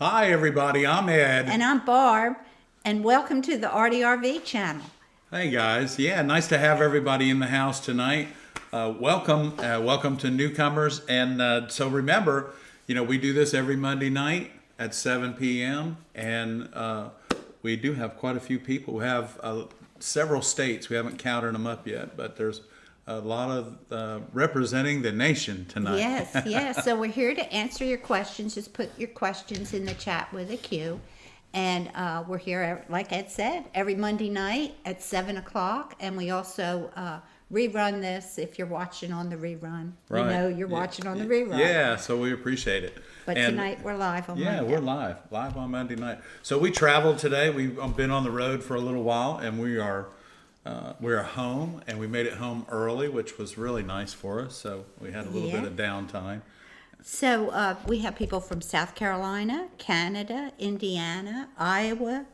Hi everybody, I'm Ed. And I'm Barb, and welcome to the ARTyRV channel. Hey guys, yeah, nice to have everybody in the house tonight. Welcome to newcomers. And so remember, we do this every Monday night at 7 p.m. And we do have quite a few people. We have several states. We haven't counted them up yet, but there's a lot of representing the nation tonight. Yes. So we're here to answer your questions. Just put your questions in the chat with a Q. And we're here, like Ed said, every Monday night at 7 o'clock. And we also rerun this if you're watching on the rerun. Right. You know you're watching on the rerun. Yeah, so we appreciate it. But tonight we're live on Monday. Yeah, we're live on Monday night. So we traveled today. We've been on the road for a little while, and we're home, and we made it home early, which was really nice for us. So we had a little bit of downtime. So we have people from South Carolina, Canada, Indiana, Iowa,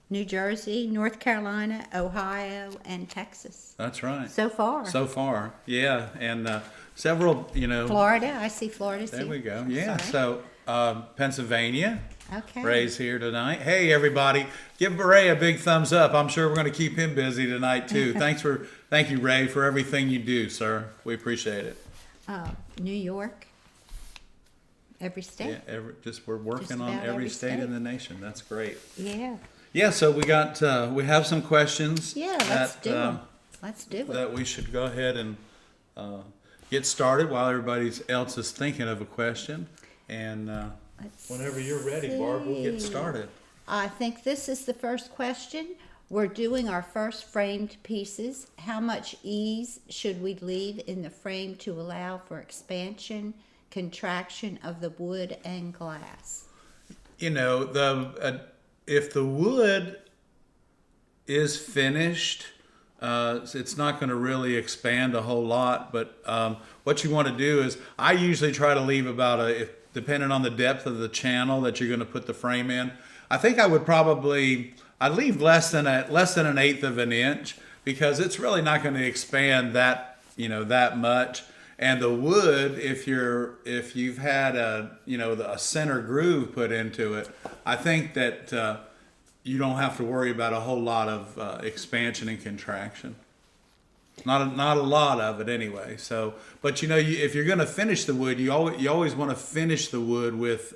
New Jersey, North Carolina, Ohio, and Texas. That's right. So far, yeah, and several, Florida, I see Florida. There we go. Yeah, so Pennsylvania. Okay. Ray's here tonight. Hey, everybody. Give Ray a big thumbs up. I'm sure we're going to keep him busy tonight, too. Thank you, Ray, for everything you do, sir. We appreciate it. New York. Every state. Yeah, we're working on every state in the nation. That's great. Yeah. Yeah, so we have some questions. Yeah, let's do them. Let's do it. That we should go ahead and get started while everybody else is thinking of a question. And whenever you're ready, Barb, we'll get started. I think this is the first question. We're doing our first framed pieces. How much ease should we leave in the frame to allow for expansion, contraction of the wood and glass? If the wood is finished, it's not going to really expand a whole lot. But what you want to do is, I usually try to leave depending on the depth of the channel that you're going to put the frame in. I think I'd leave less than an eighth of an inch, because it's really not going to expand that much. And the wood, if you've had a center groove put into it, I think that you don't have to worry about a whole lot of expansion and contraction. Not a lot of it anyway. So, but if you're going to finish the wood, you always want to finish the wood with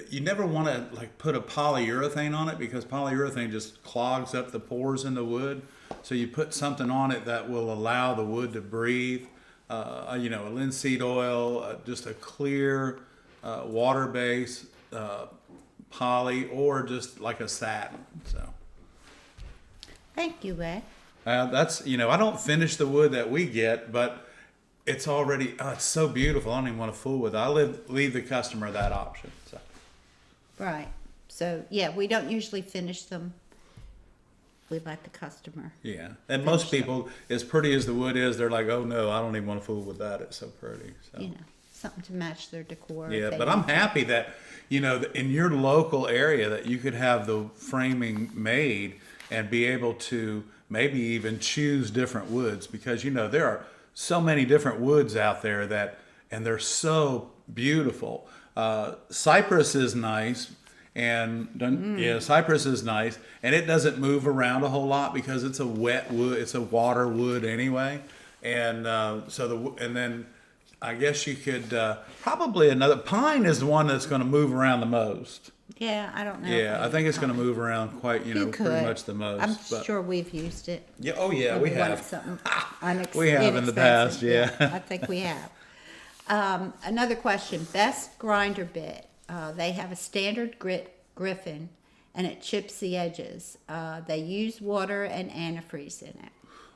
you never want to put a polyurethane on it, because polyurethane just clogs up the pores in the wood. So you put something on it that will allow the wood to breathe. A linseed oil, just a clear water-based poly, or just like a satin. So. Thank you, Ed. That's I don't finish the wood that we get, but it's already it's so beautiful. I don't even want to fool with it. I leave the customer that option. So. Right. So yeah, we don't usually finish them. We let the customer. Yeah, and most people, as pretty as the wood is, they're like, oh no, I don't even want to fool with that. It's so pretty. So. Something to match their decor. Yeah, but I'm happy that in your local area that you could have the framing made and be able to maybe even choose different woods, because there are so many different woods out there and they're so beautiful. Cypress is nice. Cypress is nice, and it doesn't move around a whole lot because it's a wet wood. It's a water wood anyway, and then I guess you could probably another pine is the one that's going to move around the most. Yeah, I don't know. Yeah, I think it's going to move around quite pretty much the most. I'm sure we've used it. Yeah, oh yeah, we have. We have in the past. Yeah, I think we have. Another question: best grinder bit. They have a standard Griffin, and it chips the edges. They use water and antifreeze in it.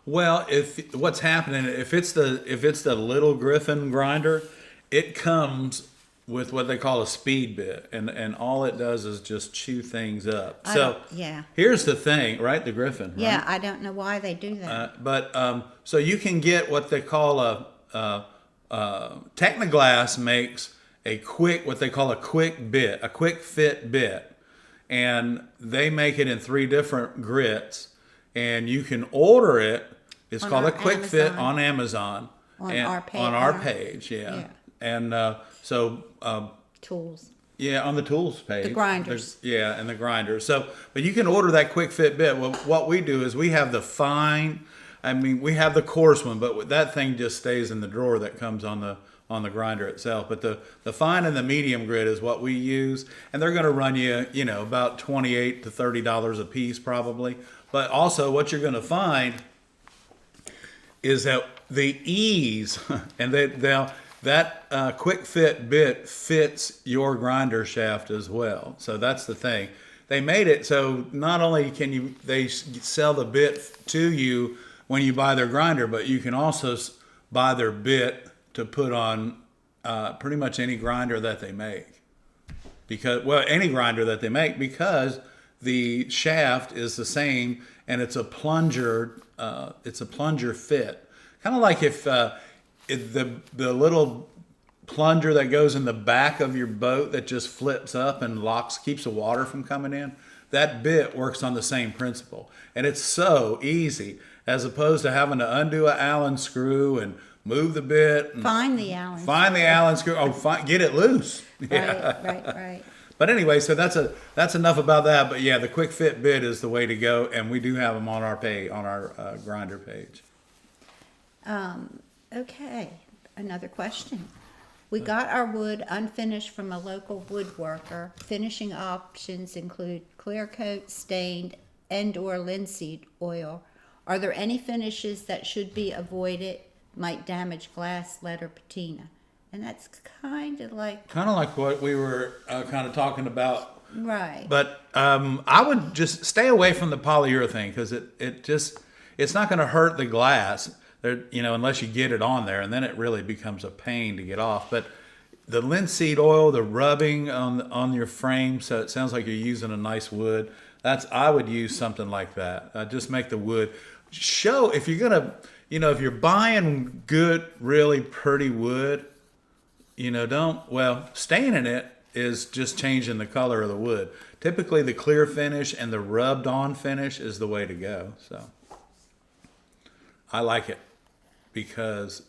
Well, if it's the little Griffin grinder, it comes with what they call a speed bit, and all it does is just chew things up. Here's the thing, right? The Griffin. Right? Yeah, I don't know why they do that. So you can get what they call Technoglass makes what they call a quick bit, a quick fit bit. And they make it in 3 different grits. And you can order it. It's called a quick fit on Amazon. On our page. On our page, yeah. And tools. Yeah, on the tools page. The grinders. Yeah, and the grinder. So, but you can order that quick fit bit. Well, what we do is we have the fine. I mean, we have the coarse one, but that thing just stays in the drawer that comes on the grinder itself. But the fine and the medium grit is what we use, and they're going to run you, about $28 to $30 a piece probably. But also, what you're going to find is that the ease and that quick fit bit fits your grinder shaft as well. So that's the thing. They made it so not only can they sell the bit to you when you buy their grinder, but you can also buy their bit to put on pretty much any grinder that they make. Any grinder that they make, because the shaft is the same and it's a plunger. It's a plunger fit, kind of like if the little plunger that goes in the back of your boat that just flips up and keeps the water from coming in. That bit works on the same principle, and it's so easy as opposed to having to undo an Allen screw and move the bit. And find the Allen. Find the Allen screw. Get it loose. Right. But anyway, so that's enough about that. But yeah, the quick fit bit is the way to go, and we do have them on our grinder page. Okay, another question. We got our wood unfinished from a local woodworker. Finishing options include clear coat, stained, and/or linseed oil. Are there any finishes that should be avoided? Might damage glass, lead, or patina. And that's kind of like what we were kind of talking about. Right. But I would just stay away from the polyurethane, because it's not going to hurt the glass. Unless you get it on there, and then it really becomes a pain to get off. But the linseed oil, the rubbing on your frame, so it sounds like you're using a nice wood. I would use something like that. Just make the wood show. If you're gonna, if you're buying good, really pretty wood, staining it is just changing the color of the wood. Typically, the clear finish and the rubbed on finish is the way to go. So I like it. Because,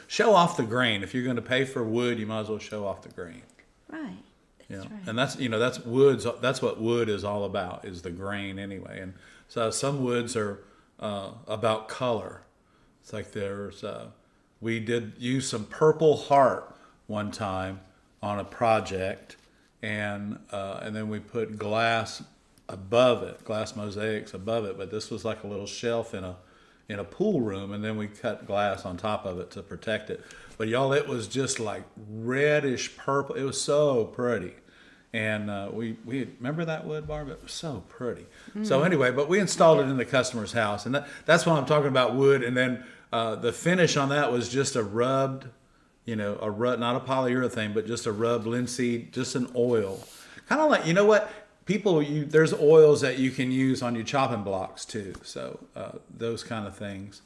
show off the grain. If you're going to pay for wood, you might as well show off the grain. Right. That's right. And that's what wood is all about, is the grain anyway. And so some woods are about color. It's like we did use some purple heart one time on a project, and then we put glass above it, glass mosaics above it. But this was like a little shelf in a pool room, and then we cut glass on top of it to protect it. But y'all, it was just like reddish purple. It was so pretty. And we remember that wood, Barb? It was so pretty. So anyway, but we installed it in the customer's house, and that's what I'm talking about, wood. And then the finish on that was just a rubbed, not a polyurethane, but just a rubbed linseed, just an oil. Kind of like, what? There's oils that you can use on your chopping blocks too. So those kind of things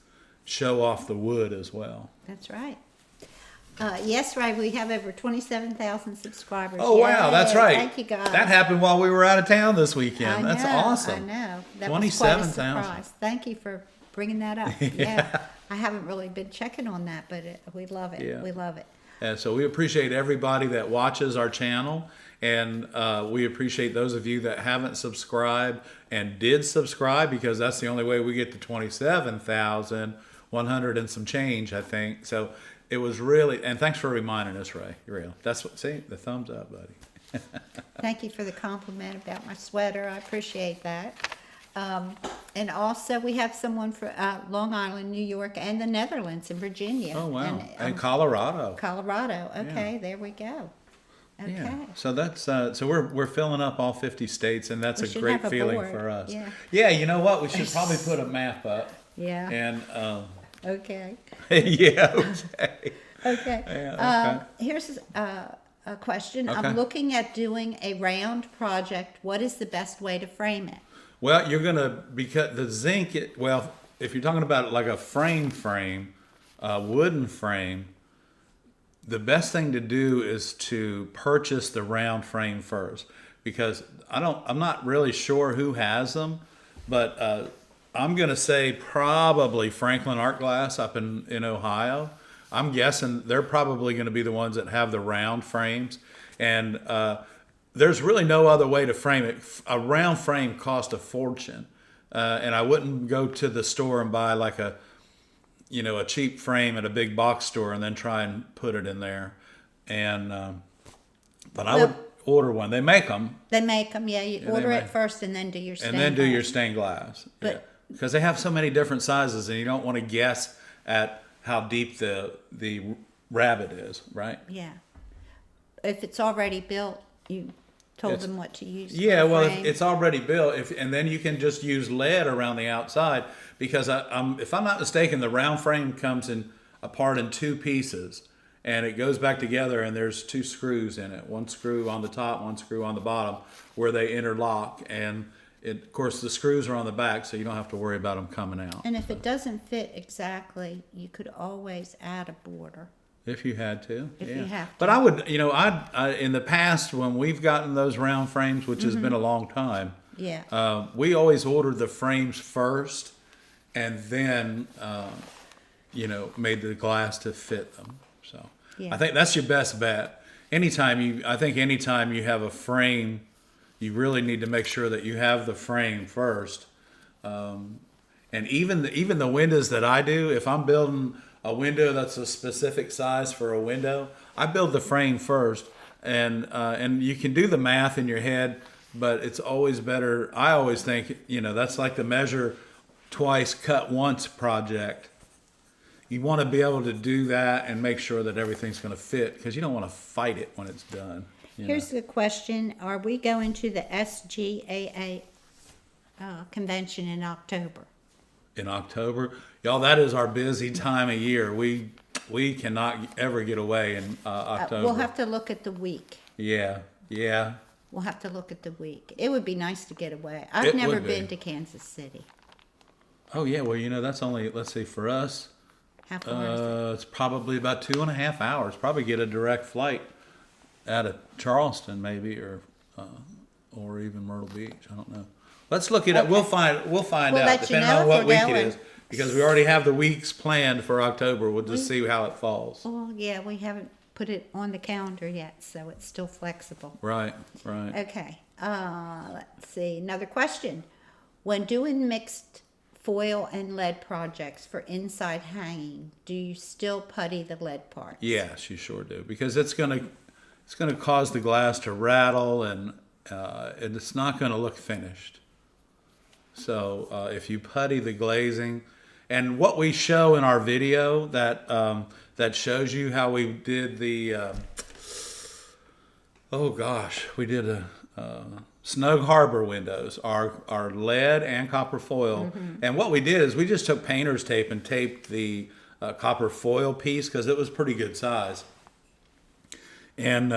show off the wood as well. That's right. Yes, right. We have over 27,000 subscribers. Oh, wow. That's right. Thank you, guys. That happened while we were out of town this weekend. That's awesome. I know. That 27,000. was quite a surprise. Thank you for bringing that up. Yeah. I haven't really been checking on that, but we love it. Yeah. We love it. And so we appreciate everybody that watches our channel. And we appreciate those of you that haven't subscribed and did subscribe, because that's the only way we get to 27,100 and some change, I think. So it was really, and thanks for reminding us, Ray. See, the thumbs up, buddy. Thank you for the compliment about my sweater. I appreciate that. And also we have someone from Long Island, New York, and the Netherlands and Virginia. Oh, wow. And Colorado. Colorado. Okay, There we go. Okay. Yeah. So that's so we're filling up all 50 states, and that's a great feeling for us. Yeah. Yeah, you know what? We should probably put a map up. Yeah. And okay. yeah. Okay. Okay. Yeah, okay. Here's a question. Okay. I'm looking at doing a round project. What is the best way to frame it? Well, because the zinc. If you're talking about like a frame, wooden frame, the best thing to do is to purchase the round frame first, because I'm not really sure who has them, but I'm gonna say probably Franklin Art Glass up in Ohio. I'm guessing they're probably going to be the ones that have the round frames. And there's really no other way to frame it. A round frame costs a fortune. And I wouldn't go to the store and buy like a cheap frame at a big box store and then try and put it in there. And but I would order one. They make them. They make them, yeah. You order it first and then do your stained And then do glass. your stained glass. But because they have so many different sizes, and you don't want to guess at how deep the rabbet is, right? Yeah. If it's already built, you told them what to use. Yeah, well, frame. it's already built, and then you can just use lead around the outside, because if I'm not mistaken, the round frame comes apart in two pieces, and it goes back together, and there's two screws in it, one screw on the top, one screw on the bottom, where they interlock, and of course the screws are on the back, so you don't have to worry about them coming out. And if it doesn't fit exactly, you could always add a border. If you had to, If you have to. But I would, I in the past when we've gotten those round frames, which has been a long time, Yeah. we always ordered the frames first, and then made the glass to fit them. So Yeah. I think that's your best bet. Anytime you have a frame, you really need to make sure that you have the frame first. And even the windows that I do, if I'm building a window that's a specific size for a window, I build the frame first, and you can do the math in your head, but it's always better. I always think that's like the measure twice, cut once project. You want to be able to do that and make sure that everything's going to fit, because you don't want to fight it when it's done. Here's the question. Are we going to the SGAA convention in October? In October, y'all, that is our busy time of year. We cannot ever get away in October. We'll have to look at the week. Yeah. We'll have to look at the week. It would be nice to get away. I've It never would be. been to Kansas City. Oh yeah. Well, that's only, let's see, for us, How far is it? it's probably about 2.5 hours. Probably get a direct flight out of Charleston, maybe, or even Myrtle Beach. I don't know. Let's look it up. We'll find We'll out, let you depending know on if what we're week it going. is, because we already have the weeks planned for October. We'll just see how it falls. Well, yeah, we haven't put it on the calendar yet, so it's still flexible. Right. Okay. Let's see. Another question. When doing mixed foil and lead projects for inside hanging, do you still putty the lead parts? Yes, you sure do, because it's gonna cause the glass to rattle, and it's not gonna look finished. So if you putty the glazing, and what we show in our video that shows you how we did the we did a Snug Harbor windows, our lead and copper foil. And what we did is we just took painter's tape and taped the copper foil piece, because it was pretty good size. And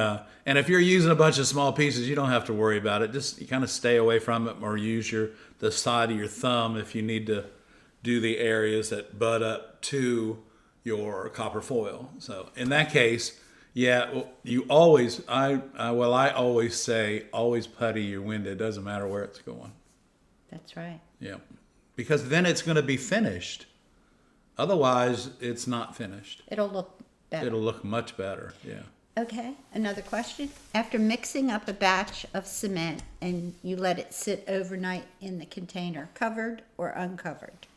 if you're using a bunch of small pieces, you don't have to worry about it. Just you kind of stay away from it, or use the side of your thumb if you need to do the areas that butt up to your copper foil. So in that case, you always, I always say, always putty your window. It doesn't matter where it's going. That's right. Yeah, because then it's going to be finished. Otherwise, it's not finished. It'll look better. It'll look much better. Yeah. Okay, another question. After mixing up a batch of cement and you let it sit overnight in the container, covered or uncovered?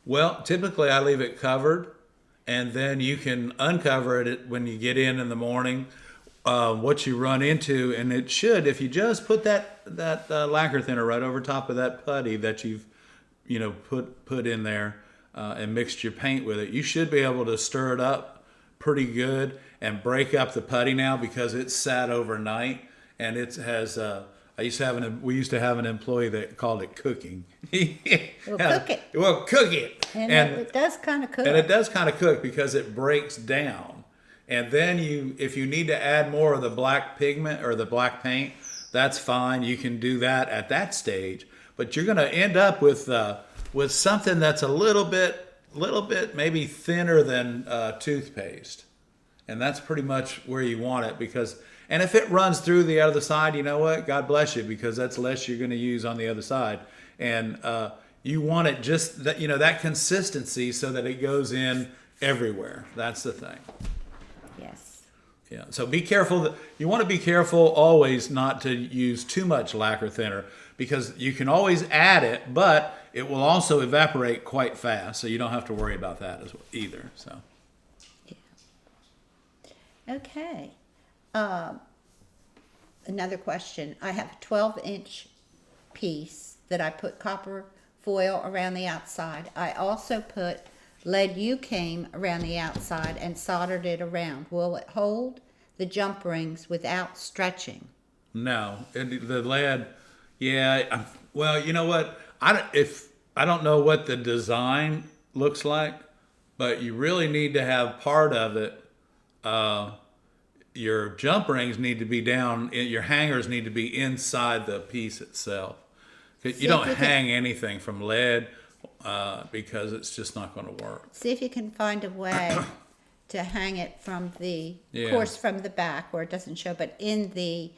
Well, typically I leave it covered, and then you can uncover it when you get in the morning. What you run into, and it should, if you just put that lacquer thinner right over top of that putty that you've put in there and mixed your paint with it, you should be able to stir it up pretty good and break up the putty now, because it's sat overnight, and it has. We used to have an employee that called it cooking. Well, cook it. Well, cook it. And it does kind of cook. And it does kind of cook, because it breaks down. And then if you need to add more of the black pigment or the black paint, that's fine. You can do that at that stage. But you're going to end up with something that's a little bit maybe thinner than toothpaste. And that's pretty much where you want it, and if it runs through the other side, you know what? God bless you, because that's less you're going to use on the other side. And you want it just that consistency, so that it goes in everywhere. That's the thing. Yes. Yeah. So be careful. You want to be careful always not to use too much lacquer thinner, because you can always add it, but it will also evaporate quite fast. So you don't have to worry about that as well either. So. Yeah. Okay. Another question. I have a 12-inch piece that I put copper foil around the outside. I also put lead U-came around the outside and soldered it around. Will it hold the jump rings without stretching? No, the lead, yeah. Well, you know what? I don't know what the design looks like, but you really need to have part of it. Your jump rings need to be down. Your hangers need to be inside the piece itself. You don't hang anything from lead because it's just not going to work. See if you can find a way to hang it from the, of course, from the back where it doesn't show, but in the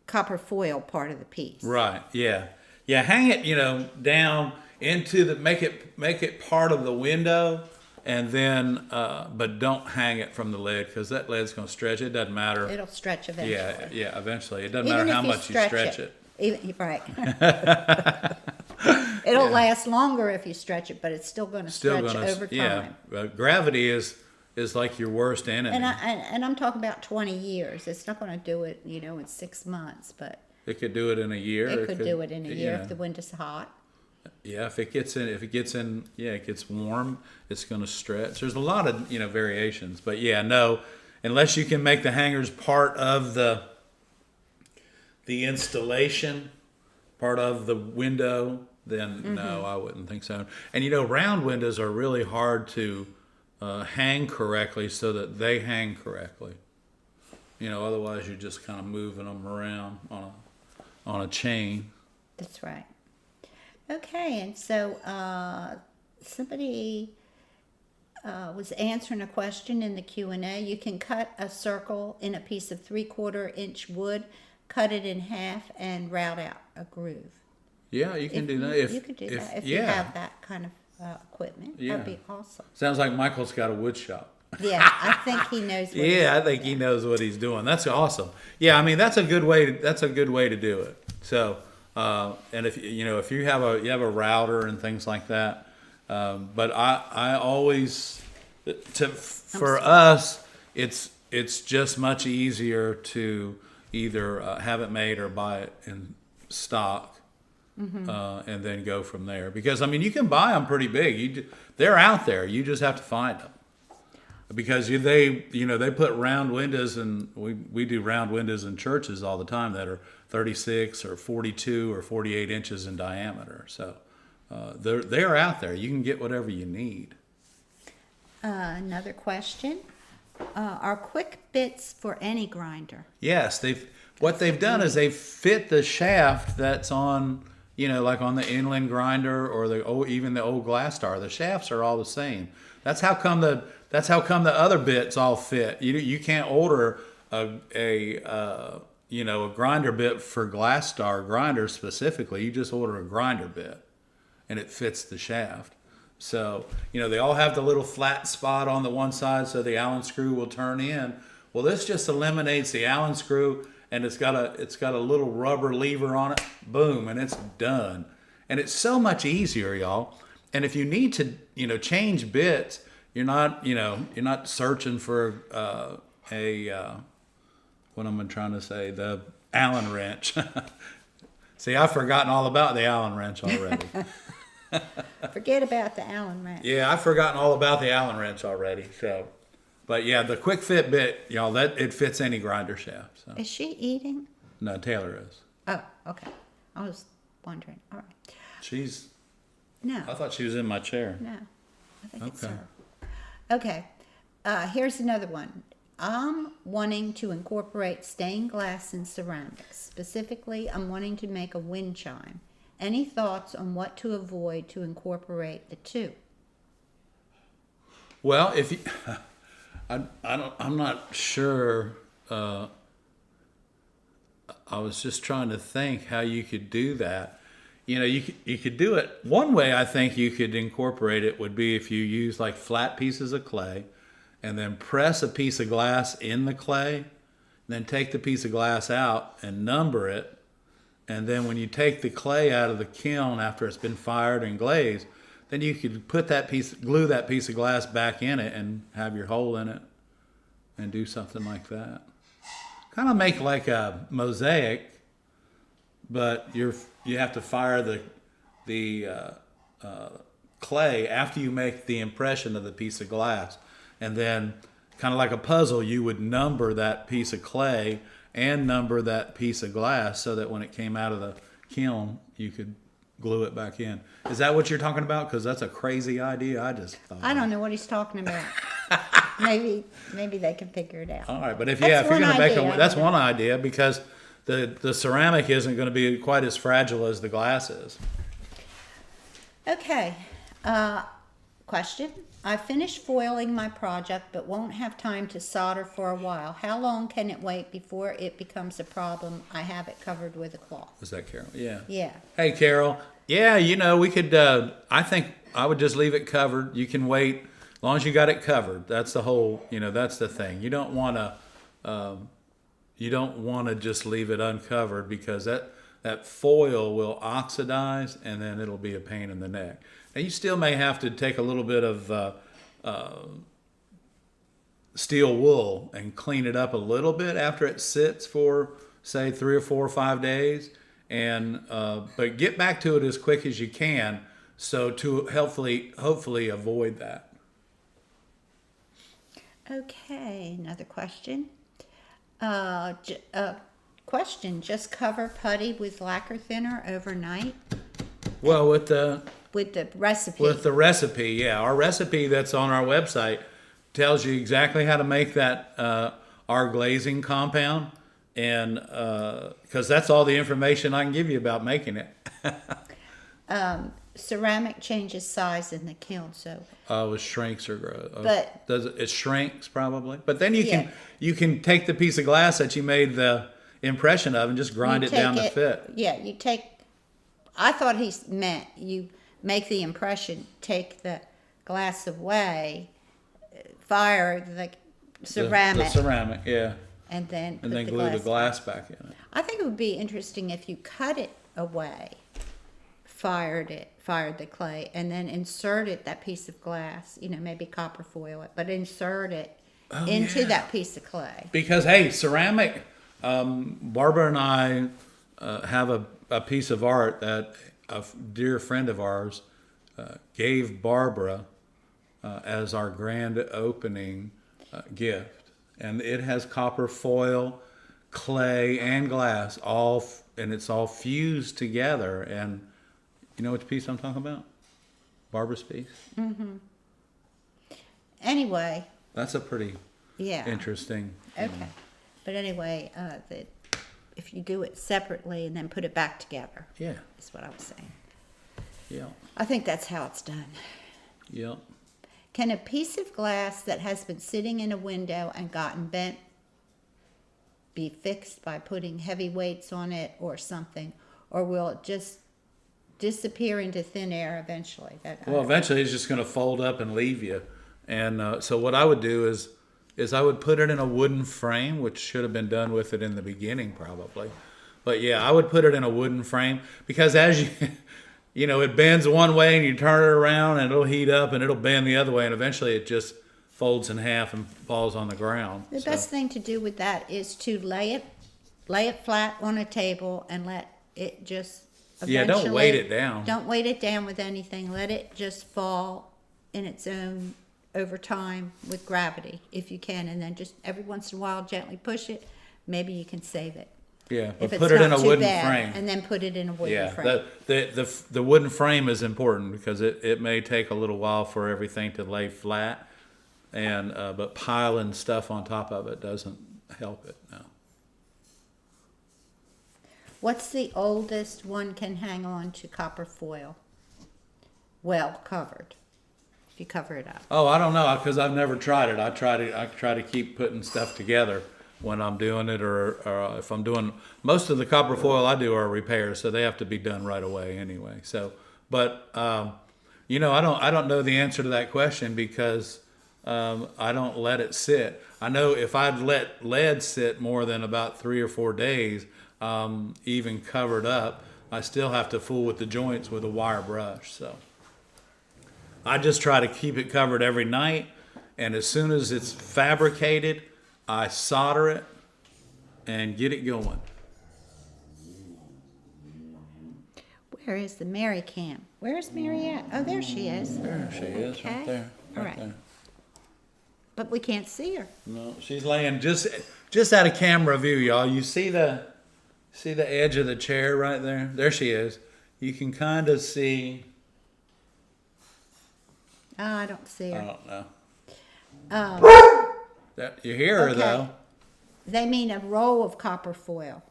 copper foil part of the piece. Right. Yeah. Yeah. Hang it, down into make it part of the window, and then, but don't hang it from the lid, because that lid's going to stretch. It doesn't matter. It'll stretch eventually. Yeah. Yeah. Eventually, it doesn't matter how much you stretch it. Right. It'll last longer if you stretch it, but it's still going to stretch over time. Yeah, gravity is like your worst enemy. And I'm talking about 20 years. It's not going to do it, in 6 months, but it could do it in a year. It could do it in a year if the wind is hot. Yeah, if it gets warm, it's going to stretch. There's a lot of variations, but no, unless you can make the hangers part of the installation, part of the window, then no, I wouldn't think so. And round windows are really hard to hang correctly so that they hang correctly. Otherwise you're just kind of moving them around on a chain. That's right. Okay, and so somebody was answering a question in the Q&A. You can cut a circle in a piece of 3/4 inch wood, cut it in half, and route out a groove. Yeah, you can do that. You could do that if you have that kind of equipment. Yeah. That'd be awesome. Sounds like Michael's got a wood shop. Yeah, I think he knows what I think he knows what he's doing. That's awesome. Yeah, I mean that's a good way to do it. So, and if you have a router and things like that, but I always for us it's just much easier to either have it made or buy it in stock. And then go from there, because you can buy them pretty big. They're out there. You just have to find them, because they put round windows, and we do round windows in churches all the time that are 36 or 42 or 48 inches in diameter. So they're out there. You can get whatever you need. Another question: are quick bits for any grinder? Yes, what they've done is they've fit the shaft that's on. Like on the inland grinder or even the old Glass Star, the shafts are all the same. That's how come the other bits all fit. You can't order a grinder bit for Glass Star grinder specifically. You just order a grinder bit, and it fits the shaft. So they all have the little flat spot on the one side, so the Allen screw will turn in. Well, this just eliminates the Allen screw. And it's got a little rubber lever on it, boom, and it's done. And it's so much easier, y'all. And if you need to, change bits, you're not searching for what am I trying to say? The Allen wrench. See, I've forgotten all about the Allen wrench already. Forget about the Allen wrench. Yeah, I've forgotten all about the Allen wrench already. So. But yeah, the quick fit bit, y'all, it fits any grinder shaft. So. Is she eating? No, Taylor is. Oh, okay. I was wondering. All right. No. I thought she was in my chair. No, I think it's her. Okay. Here's another one. I'm wanting to incorporate stained glass and ceramics. Specifically, I'm wanting to make a wind chime. Any thoughts on what to avoid to incorporate the two? Well, if you... I'm not sure. I was just trying to think how you could do that. You could do it. One way I think you could incorporate it would be if you use like flat pieces of clay, and then press a piece of glass in the clay, and then take the piece of glass out and number it. And then when you take the clay out of the kiln after it's been fired and glazed, then you could glue that piece of glass back in it and have your hole in it and do something like that. Kind of make like a mosaic, but you have to fire the clay after you make the impression of the piece of glass. And then kind of like a puzzle, you would number that piece of clay and number that piece of glass so that when it came out of the kiln, you could glue it back in. Is that what you're talking about? Because that's a crazy idea. I just thought. I don't know what he's talking about. maybe they can figure it out. All right, but if That's you're going to make one idea. that's one idea, because the ceramic isn't going to be quite as fragile as the glass is. Okay. Question. I finished foiling my project but won't have time to solder for a while. How long can it wait before it becomes a problem? I have it covered with a cloth. Was that Carol? Yeah. Yeah. Hey, Carol. Yeah, we could, I think I would just leave it covered. You can wait as long as you got it covered. That's the whole, that's the thing. You don't want to just leave it uncovered, because that foil will oxidize and then it'll be a pain in the neck. Now, you still may have to take a little bit of steel wool and clean it up a little bit after it sits for, say, 3 or 4 or 5 days, but get back to it as quick as you can, so to hopefully avoid that. Okay, another question. Question, just cover putty with lacquer thinner overnight? Well, with the recipe. Yeah. Our recipe that's on our website tells you exactly how to make that our glazing compound, and because that's all the information I can give you about making it. Ceramic changes size in the kiln, so. It shrinks or grows. But it shrinks probably. But then you Yeah. can take the piece of glass that you made the impression of and just grind it down to fit. Yeah, I thought he meant you make the impression, take the glass away, fire the ceramic. The ceramic, yeah. And then And then glue the glass back in it. I think it would be interesting if you cut it away, fired the clay, and then inserted that piece of glass, maybe copper foil it, but insert it into that piece of clay. Because, hey, ceramic, Barbara and I have a piece of art that a dear friend of ours gave Barbara as our grand opening gift. And it has copper foil, clay, and glass, and it's all fused together. And you know which piece I'm talking about? Barbara's piece? Mm-hmm. Anyway. That's a pretty interesting. Okay. But anyway, if you do it separately and then put it back together. Yeah. Is what I was saying. Yeah. I think that's how it's done. Yep. Can a piece of glass that has been sitting in a window and gotten bent be fixed by putting heavy weights on it or something? Or will it just disappear into thin air eventually? Well, eventually it's just going to fold up and leave you. And so what I would do is I would put it in a wooden frame, which should have been done with it in the beginning probably. But yeah, I would put it in a wooden frame, because as it bends one way and you turn it around and it'll heat up and it'll bend the other way, and eventually it just folds in half and falls on the ground. The best thing to do with that is to lay it flat on a table and let it just eventually. Don't weight it down. Don't weight it down with anything. Let it just fall in its own over time with gravity if you can, and then just every once in a while gently push it. Maybe you can save it. Yeah, but If put it's it in not a too wooden bad, frame. and then put it in a wooden frame. The wooden frame is important because it may take a little while for everything to lay flat, and but piling stuff on top of it doesn't help it. No. What's the oldest one can hang on to copper foil? Well covered. If you cover it up. Oh, I don't know, because I've never tried it. I try to keep putting stuff together when I'm doing it, or if I'm doing most of the copper foil I do are repairs, so they have to be done right away anyway. So, but I don't know the answer to that question, because I don't let it sit. I know if I'd let lead sit more than about 3 or 4 days, even covered up, I still have to fool with the joints with a wire brush. So I just try to keep it covered every night, and as soon as it's fabricated, I solder it and get it going. Where is the Mary cam? Where's Mary at? Oh, there she is. There she is, Okay. right there. All right. There. But we can't see her. No, she's laying just out of camera view, y'all. You see the edge of the chair right there? There she is. You can kind of see. Oh, I don't see I her. don't know. Um, You hear her okay. though. They mean a roll of copper foil.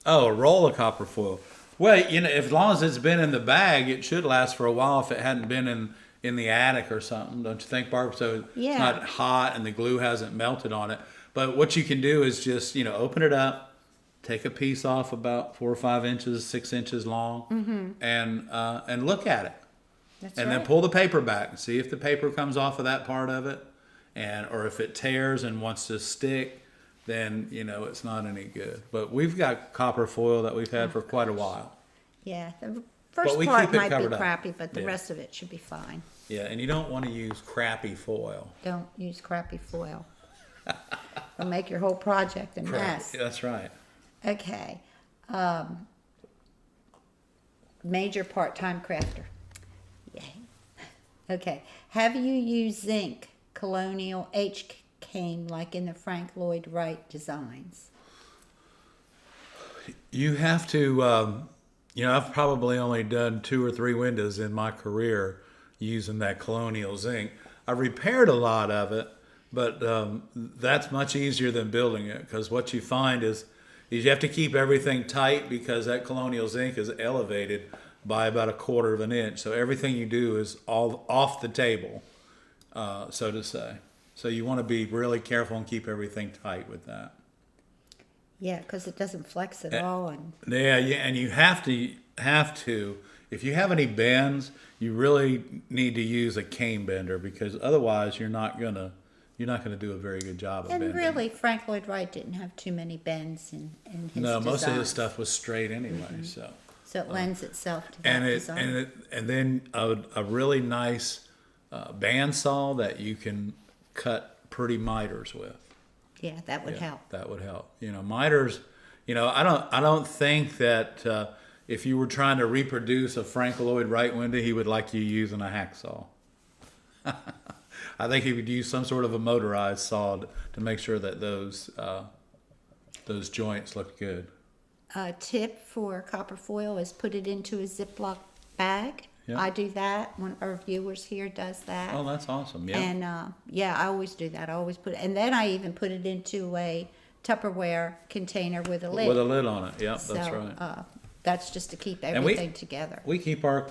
Oh, a roll of copper foil. Well, you know, as long as it's been in the bag, it should last for a while if it hadn't been in the attic or something, don't you think, Barb? So Yeah. it's not hot and the glue hasn't melted on it. But what you can do is just, open it up, take a piece off about 4 or 5 inches, 6 inches long, and look at it. That's And right. then pull the paper back and see if the paper comes off of that part of it, or if it tears and wants to stick, then it's not any good. But we've got copper foil that we've had for quite a while. Yeah, the first we part keep it might be covered up. crappy, but the Yeah. rest of it should be fine. Yeah, and you don't want to use crappy foil. Don't use crappy foil. It'll make your whole project a mess. That's right. Okay. Major part-time crafter. Yay. Okay. Have you used zinc colonial H-cane like in the Frank Lloyd Wright designs? You have to, I've probably only done 2 or 3 windows in my career using that colonial zinc. I've repaired a lot of it, but that's much easier than building it, because what you find is you have to keep everything tight, because that colonial zinc is elevated by about 1/4 of an inch. So everything you do is all off the table, so to say. So you want to be really careful and keep everything tight with that. Yeah, because it doesn't flex at all. And Yeah, and you have to. If you have any bends, you really need to use a cane bender, because otherwise you're not gonna do a very good job of bending. And really, Frank Lloyd Wright didn't have too many bends in his No, most of his designs. stuff was straight anyway. So So it lends itself to that and design. then a really nice bandsaw that you can cut pretty miters with. Yeah, that would help. That would help. Miters. I don't think that if you were trying to reproduce a Frank Lloyd Wright window, he would like you using a hacksaw. I think he would use some sort of a motorized saw to make sure that those joints look good. A tip for copper foil is put it into a Ziploc bag. Yeah. I do that. One of our viewers here does that. Oh, that's awesome. Yeah. And I always do that. I always put it, and then I even put it into a Tupperware container with a lid. With a lid on it. Yep, So, that's right. That's just to keep And everything together. We keep our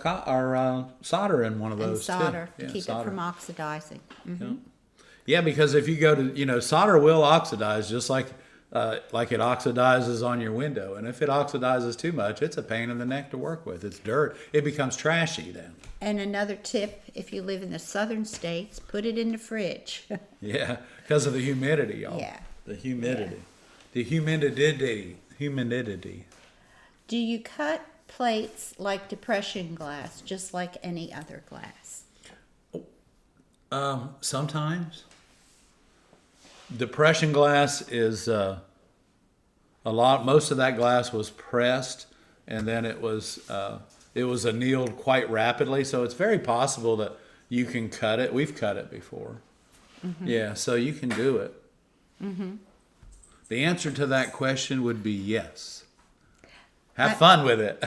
solder in one of And those solder too. to keep it from oxidizing. Mhm. Yeah, because if you go to, solder will oxidize just like it oxidizes on your window. And if it oxidizes too much, it's a pain in the neck to work with. It's dirt. It becomes trashy then. And another tip, if you live in the southern states, put it in the fridge. Yeah, because of the humidity, y'all. Yeah. The humidity. The humidity. Do you cut plates like depression glass, just like any other glass? Sometimes. Depression glass is most of that glass was pressed, and then it was annealed quite rapidly, so it's very possible that you can cut it. We've cut it before. Mm-hmm. Yeah, so you can do it. Mm-hmm. The answer to that question would be yes. Have fun with it.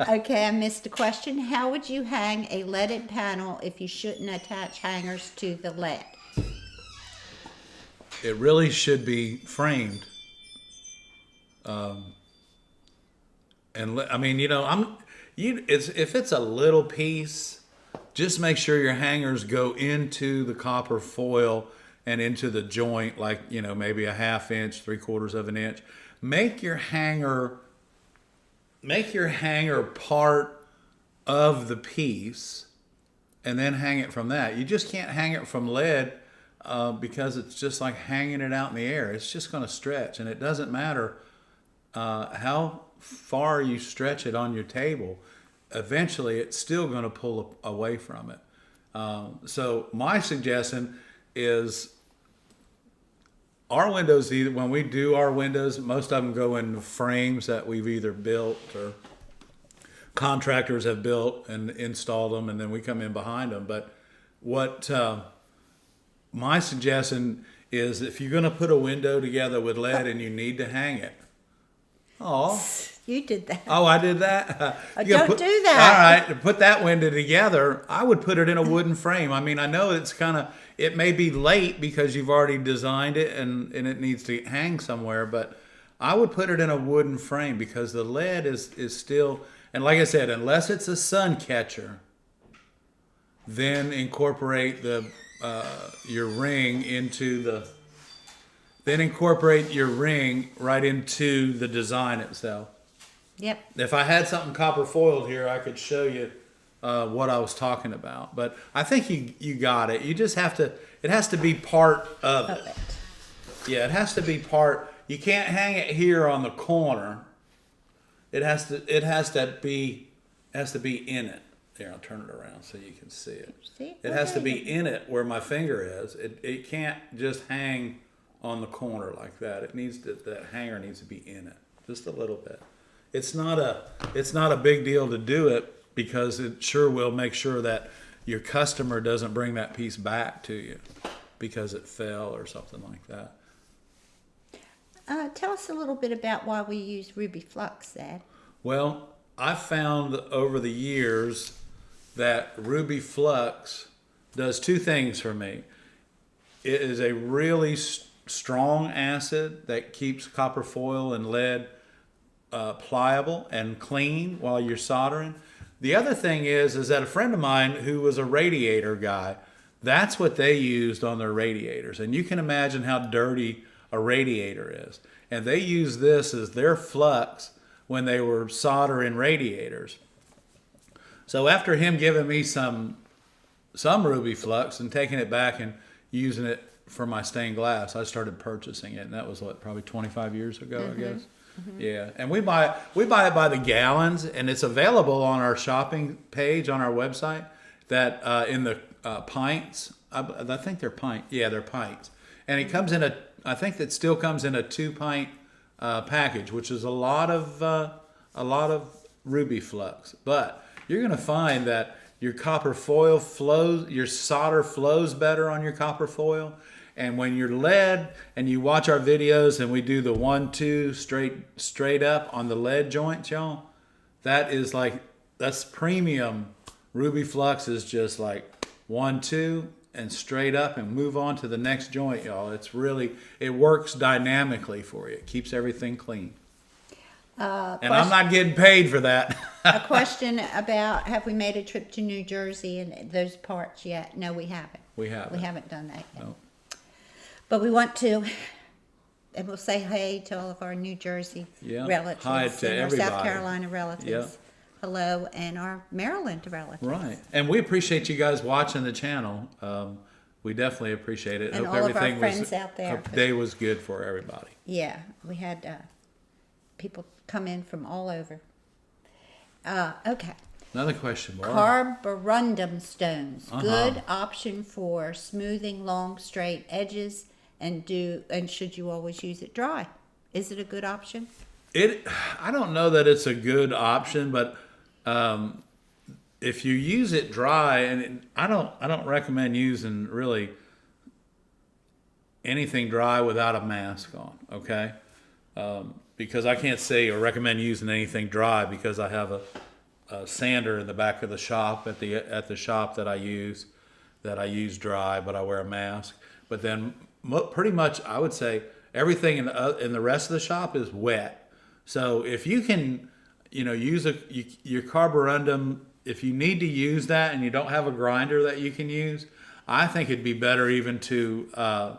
Okay, I missed a question. How would you hang a leaded panel if you shouldn't attach hangers to the lead? It really should be framed. If it's a little piece, just make sure your hangers go into the copper foil and into the joint, like maybe a 1/2 inch, 3/4 of an inch. Make your hanger part of the piece, and then hang it from that. You just can't hang it from lead, because it's just like hanging it out in the air. It's just going to stretch, and it doesn't matter how far you stretch it on your table. Eventually, it's still going to pull away from it. So my suggestion is our windows, either when we do our windows, most of them go in frames that we've either built or contractors have built and installed them, and then we come in behind them. But what my suggestion is, if you're going to put a window together with lead and you need to hang it. Oh, You did that. oh, I did that. Don't do that. All right, to put that window together, I would put it in a wooden frame. I mean, I know it may be late because you've already designed it and it needs to hang somewhere, but I would put it in a wooden frame because the lead is still, and like I said, unless it's a sun catcher, then incorporate your ring right into the design itself. Yep. If I had something copper foiled here, I could show you what I was talking about. But I think you got it. You just have to. It has to be part of it. Yeah, it has to be part. You can't hang it here on the corner. It has to be in it. There, I'll turn it around so you can see it. See? It has to be in it where my finger is. It can't just hang on the corner like that. That hanger needs to be in it just a little bit. It's not a big deal to do it because it sure will make sure that your customer doesn't bring that piece back to you because it fell or something like that. Tell us a little bit about why we use ruby flux, Ed. Well, I found over the years that ruby flux does two things for me. It is a really strong acid that keeps copper foil and lead pliable and clean while you're soldering. The other thing is that a friend of mine who was a radiator guy, that's what they used on their radiators. And you can imagine how dirty a radiator is. And they used this as their flux when they were soldering radiators. So after him giving me some ruby flux and taking it back and using it for my stained glass, I started purchasing it. And that was probably 25 years ago, I guess. Mm-hmm. Yeah, and we buy it by the gallons, and it's available on our shopping page on our website. That in the pints, I think they're pint. Yeah, they're pints, and it comes in I think that still comes in a 2-pint package, which is a lot of ruby flux. But you're going to find that your copper foil flows, your solder flows better on your copper foil. And when you're lead and you watch our videos and we do the 1-2 straight up on the lead joints, y'all, that's premium. Ruby flux is just like 1-2 and straight up and move on to the next joint, y'all. It works dynamically for you. It keeps everything clean. And I'm not getting paid for that. A question about, have we made a trip to New Jersey and those parts yet? No, we haven't. We haven't done that yet. No. But we want to, and we'll say hey to all of our New Jersey relatives. Hi to and everybody. Our South Carolina relatives. Yeah. Hello, and our Maryland relatives. Right. And we appreciate you guys watching the channel. We definitely appreciate it. And all of our friends out there. Hope today was good for everybody. Yeah, we had people come in from all over. Okay. Another question, Barb. Carborundum stones. Good option for smoothing long, straight edges. And should you always use it dry? Is it a good option? I don't know that it's a good option, but if you use it dry, and I don't recommend using really anything dry without a mask on. Okay, because I can't say or recommend using anything dry because I have a sander in the back of the shop at the shop that I use dry, but I wear a mask. But then pretty much I would say everything in the rest of the shop is wet. So if you can, use your carborundum, if you need to use that and you don't have a grinder that you can use, I think it'd be better even to,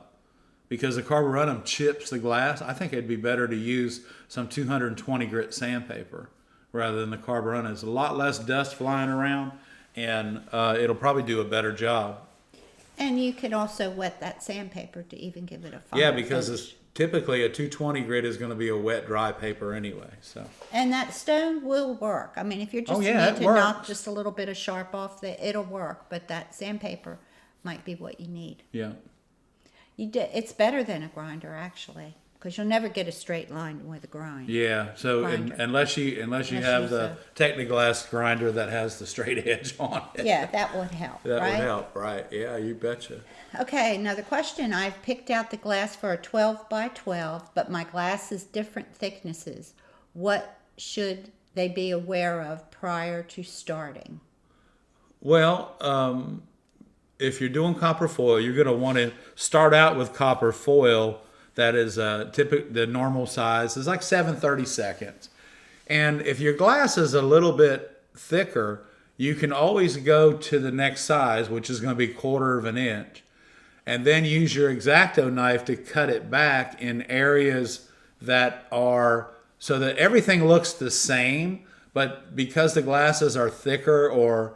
because the carborundum chips the glass, I think it'd be better to use some 220 grit sandpaper rather than the carborundum. There's a lot less dust flying around, and it'll probably do a better job. And you can also wet that sandpaper to even give it a finer Yeah, because finish. it's typically a 220 grit is going to be a wet, dry paper anyway. So. And that stone will work. I mean, if you're just Oh, yeah, need it to knock works. just a little bit of sharp off, it'll work. But that sandpaper might be what you need. Yeah. It's better than a grinder, actually, because you'll never get a straight line with a grind. Yeah. So Grinder. unless you have the Technoglass grinder that has the straight edge on it. Yeah, that would help, That right? would help, right? Yeah, you betcha. Okay, another question. I've picked out the glass for a 12 by 12, but my glass is different thicknesses. What should they be aware of prior to starting? Well, if you're doing copper foil, you're going to want to start out with copper foil that is the normal size is like 7/32. And if your glass is a little bit thicker, you can always go to the next size, which is going to be 1/4 of an inch, and then use your X-Acto knife to cut it back in areas that are so that everything looks the same, but because the glasses are thicker or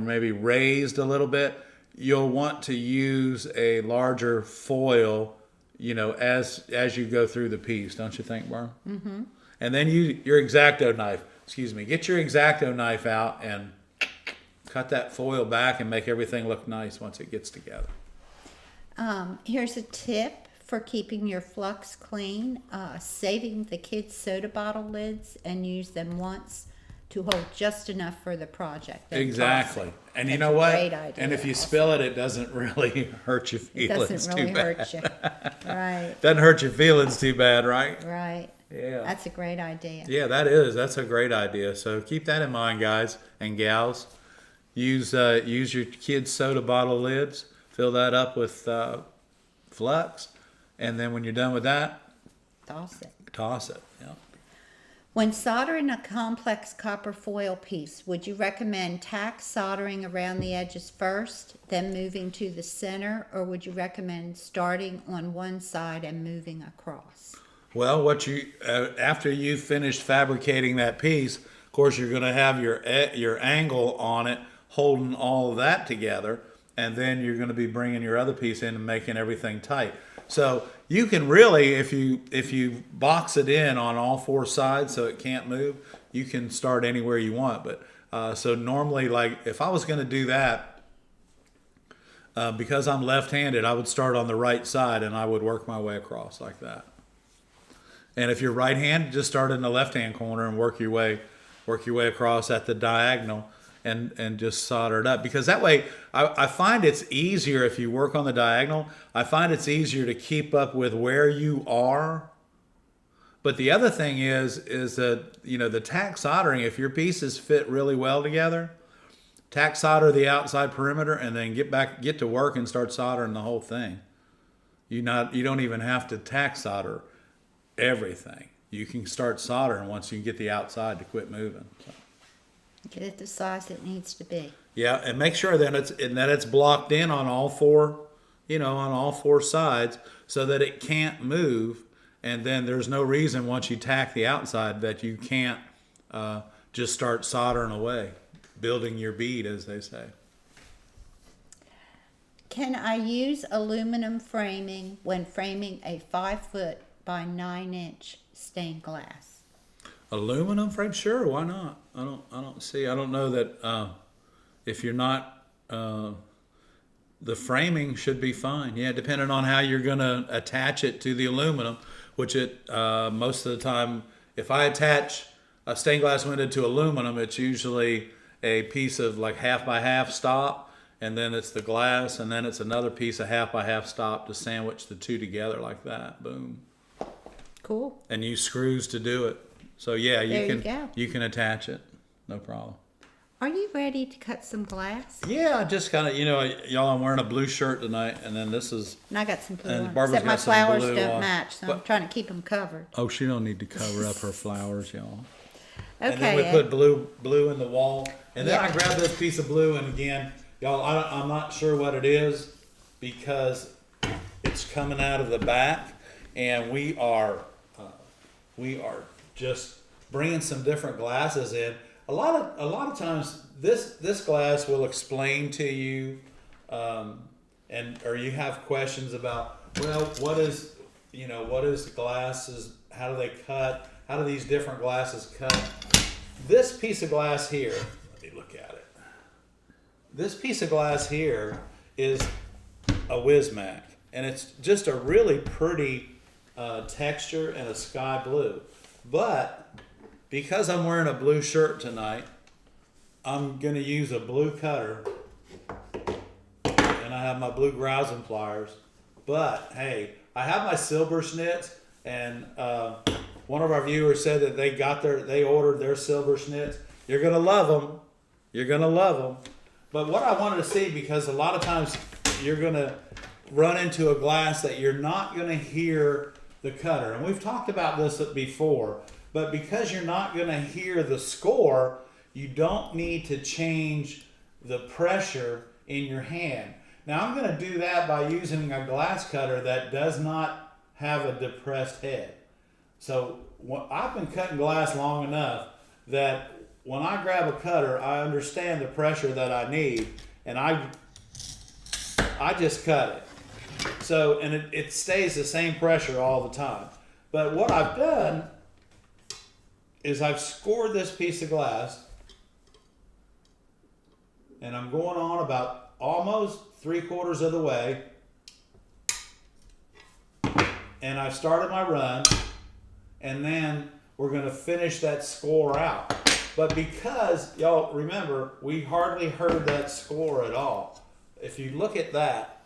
maybe raised a little bit, you'll want to use a larger foil, as you go through the piece, don't you think, Barb? Mm-hmm. And then your X-Acto knife, get your X-Acto knife out and cut that foil back and make everything look nice once it gets together. Here's a tip for keeping your flux clean. Saving the kids' soda bottle lids and use them once to hold just enough for the project. Exactly. And you That's know a what? great idea And if you also. spill it, it doesn't really hurt your It feelings doesn't too really bad. hurt you. Right, Doesn't hurt your feelings too bad, right? right. Yeah. That's a great idea. Yeah, that's a great idea. So keep that in mind, guys and gals. Use your kids' soda bottle lids. Fill that up with flux, and then when you're done with that, Toss it. toss it. Yeah. When soldering a complex copper foil piece, would you recommend tack soldering around the edges first, then moving to the center, or would you recommend starting on one side and moving across? Well, after you've finished fabricating that piece, of course, you're going to have your angle on it, holding all of that together, and then you're going to be bringing your other piece in and making everything tight. So you can really, if you box it in on all four sides so it can't move, you can start anywhere you want. But so normally, like if I was going to do that, because I'm left-handed, I would start on the right side and I would work my way across like that. And if you're right-handed, just start in the left-hand corner and work your way across at the diagonal. And just solder it up, because that way I find it's easier if you work on the diagonal. I find it's easier to keep up with where you are. But the other thing is that the tack soldering, if your pieces fit really well together, tack solder the outside perimeter and then get to work and start soldering the whole thing. You don't even have to tack solder everything. You can start soldering once you get the outside to quit moving. So. Get it the size it needs to be. Yeah, and make sure that it's blocked in on all four, on all four sides, so that it can't move. And then there's no reason once you tack the outside that you can't just start soldering away, building your bead, as they say. Can I use aluminum framing when framing a 5-foot by 9-inch stained glass? Aluminum frame, sure, why not? I don't know that if you're not, the framing should be fine. Yeah, depending on how you're going to attach it to the aluminum, which most of the time, if I attach a stained glass window to aluminum, it's usually a piece of like 1/2 by 1/2 stop, and then it's the glass, and then it's another piece of 1/2 by 1/2 stop to sandwich the two together like that. Boom. Cool. And use screws to do it. So yeah, you can attach it, no problem. Are you ready to cut some glass? Yeah, just kind of, y'all, I'm wearing a blue shirt tonight, and then this is. And I got some blue And on. Barbara's Except my got some flowers blue don't on. match, so I'm But- trying to keep them covered. Oh, she don't need to cover up her flowers, y'all. Okay. And then we Ed. put blue in the wall, and then I Yeah. grabbed this piece of blue, and again, y'all, I'm not sure what it is because it's coming out of the back, and we are just bringing some different glasses in. A lot of times, this glass will explain to you or you have questions about, well, what is the glasses? How do they cut? How do these different glasses cut? This piece of glass here, let me look at it. This piece of glass here is a Wismac, and it's just a really pretty texture and a sky blue. But because I'm wearing a blue shirt tonight, I'm going to use a blue cutter, and I have my blue grousing pliers. But hey, I have my silver schnitz, and one of our viewers said that they ordered their silver schnitz. You're going to love them. You're going to love them. But what I wanted to see, because a lot of times you're going to run into a glass that you're not going to hear the cutter. And we've talked about this before, but because you're not going to hear the score, you don't need to change the pressure in your hand. Now I'm going to do that by using a glass cutter that does not have a depressed head. So I've been cutting glass long enough that when I grab a cutter, I understand the pressure that I need, and I just cut it. So, and it stays the same pressure all the time. But what I've done is I've scored this piece of glass, and I'm going on about almost 3/4 of the way, and I've started my run, and then we're going to finish that score out. But because, y'all remember, we hardly heard that score at all. If you look at that,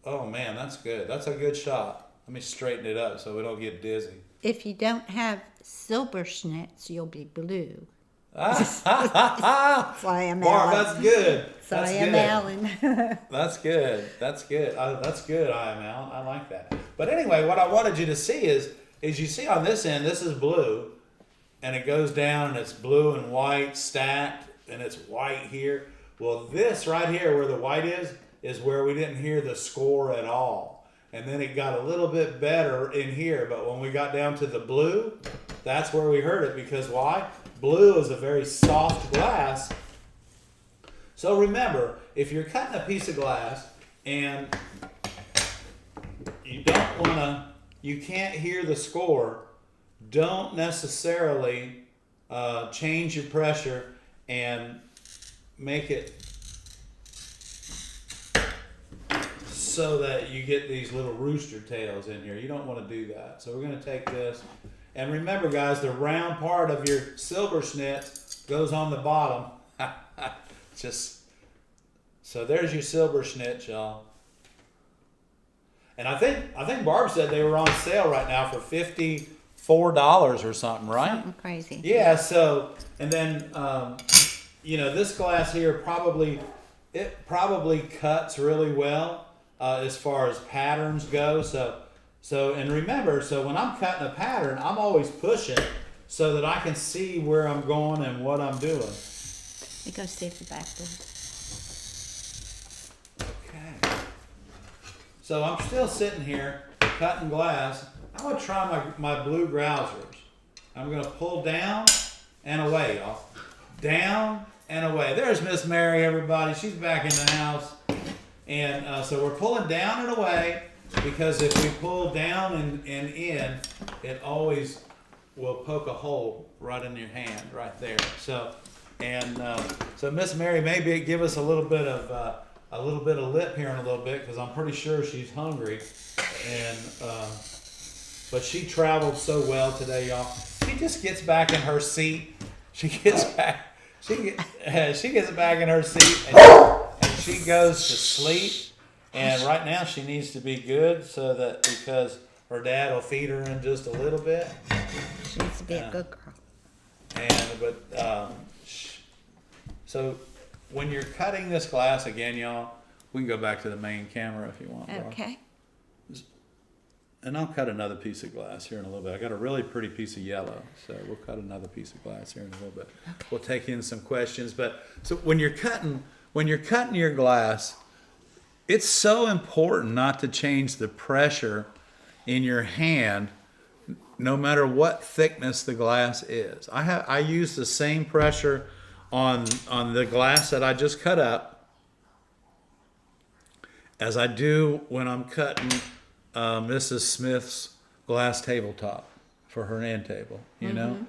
oh man, that's good. That's a good shot. Let me straighten it up so we don't get dizzy. If you don't have silver schnitz, you'll be blue. That's Alan. Barb, that's good. So That's I am good. Alan. That's good. That's good. That's good, I am Alan. I like that. But anyway, what I wanted you to see is you see on this end, this is blue, and it goes down, and it's blue and white stacked, and it's white here. Well, this right here where the white is where we didn't hear the score at all. And then it got a little bit better in here, but when we got down to the blue, that's where we heard it, because why? Blue is a very soft glass. So remember, if you're cutting a piece of glass and you can't hear the score, don't necessarily change your pressure and make it so that you get these little rooster tails in here. You don't want to do that. So we're going to take this. And remember, guys, the round part of your silver schnitz goes on the bottom. So there's your silver schnitz, y'all. And I think Barb said they were on sale right now for $54 or something, right? Something crazy. Yeah. So, and then this glass here probably cuts really well as far as patterns go. So and remember, so when I'm cutting a pattern, I'm always pushing so that I can see where I'm going and what I'm doing. We go see if the backboard. Okay. So I'm still sitting here cutting glass. I'm going to try my blue grousers. I'm going to pull down and away, y'all. Down and away. There's Miss Mary, everybody. She's back in the house. And so we're pulling down and away, because if we pull down and in, it always will poke a hole right in your hand right there. So Miss Mary, maybe give us a little bit of lip here in a little bit, because I'm pretty sure she's hungry. And but she traveled so well today, y'all. She just gets back in her seat. She gets back in her seat, and she goes to sleep. And right now she needs to be good, because her dad will feed her in just a little bit. She needs to be a good girl. So when you're cutting this glass again, y'all, we can go back to the main camera if you want. Okay. And I'll cut another piece of glass here in a little bit. I got a really pretty piece of yellow, so we'll cut another piece of glass here in a little bit. Okay. We'll take in some questions, but so when you're cutting your glass, it's so important not to change the pressure in your hand, no matter what thickness the glass is. I use the same pressure on the glass that I just cut up, as I do when I'm cutting Mrs. Smith's glass tabletop for her end table, you know?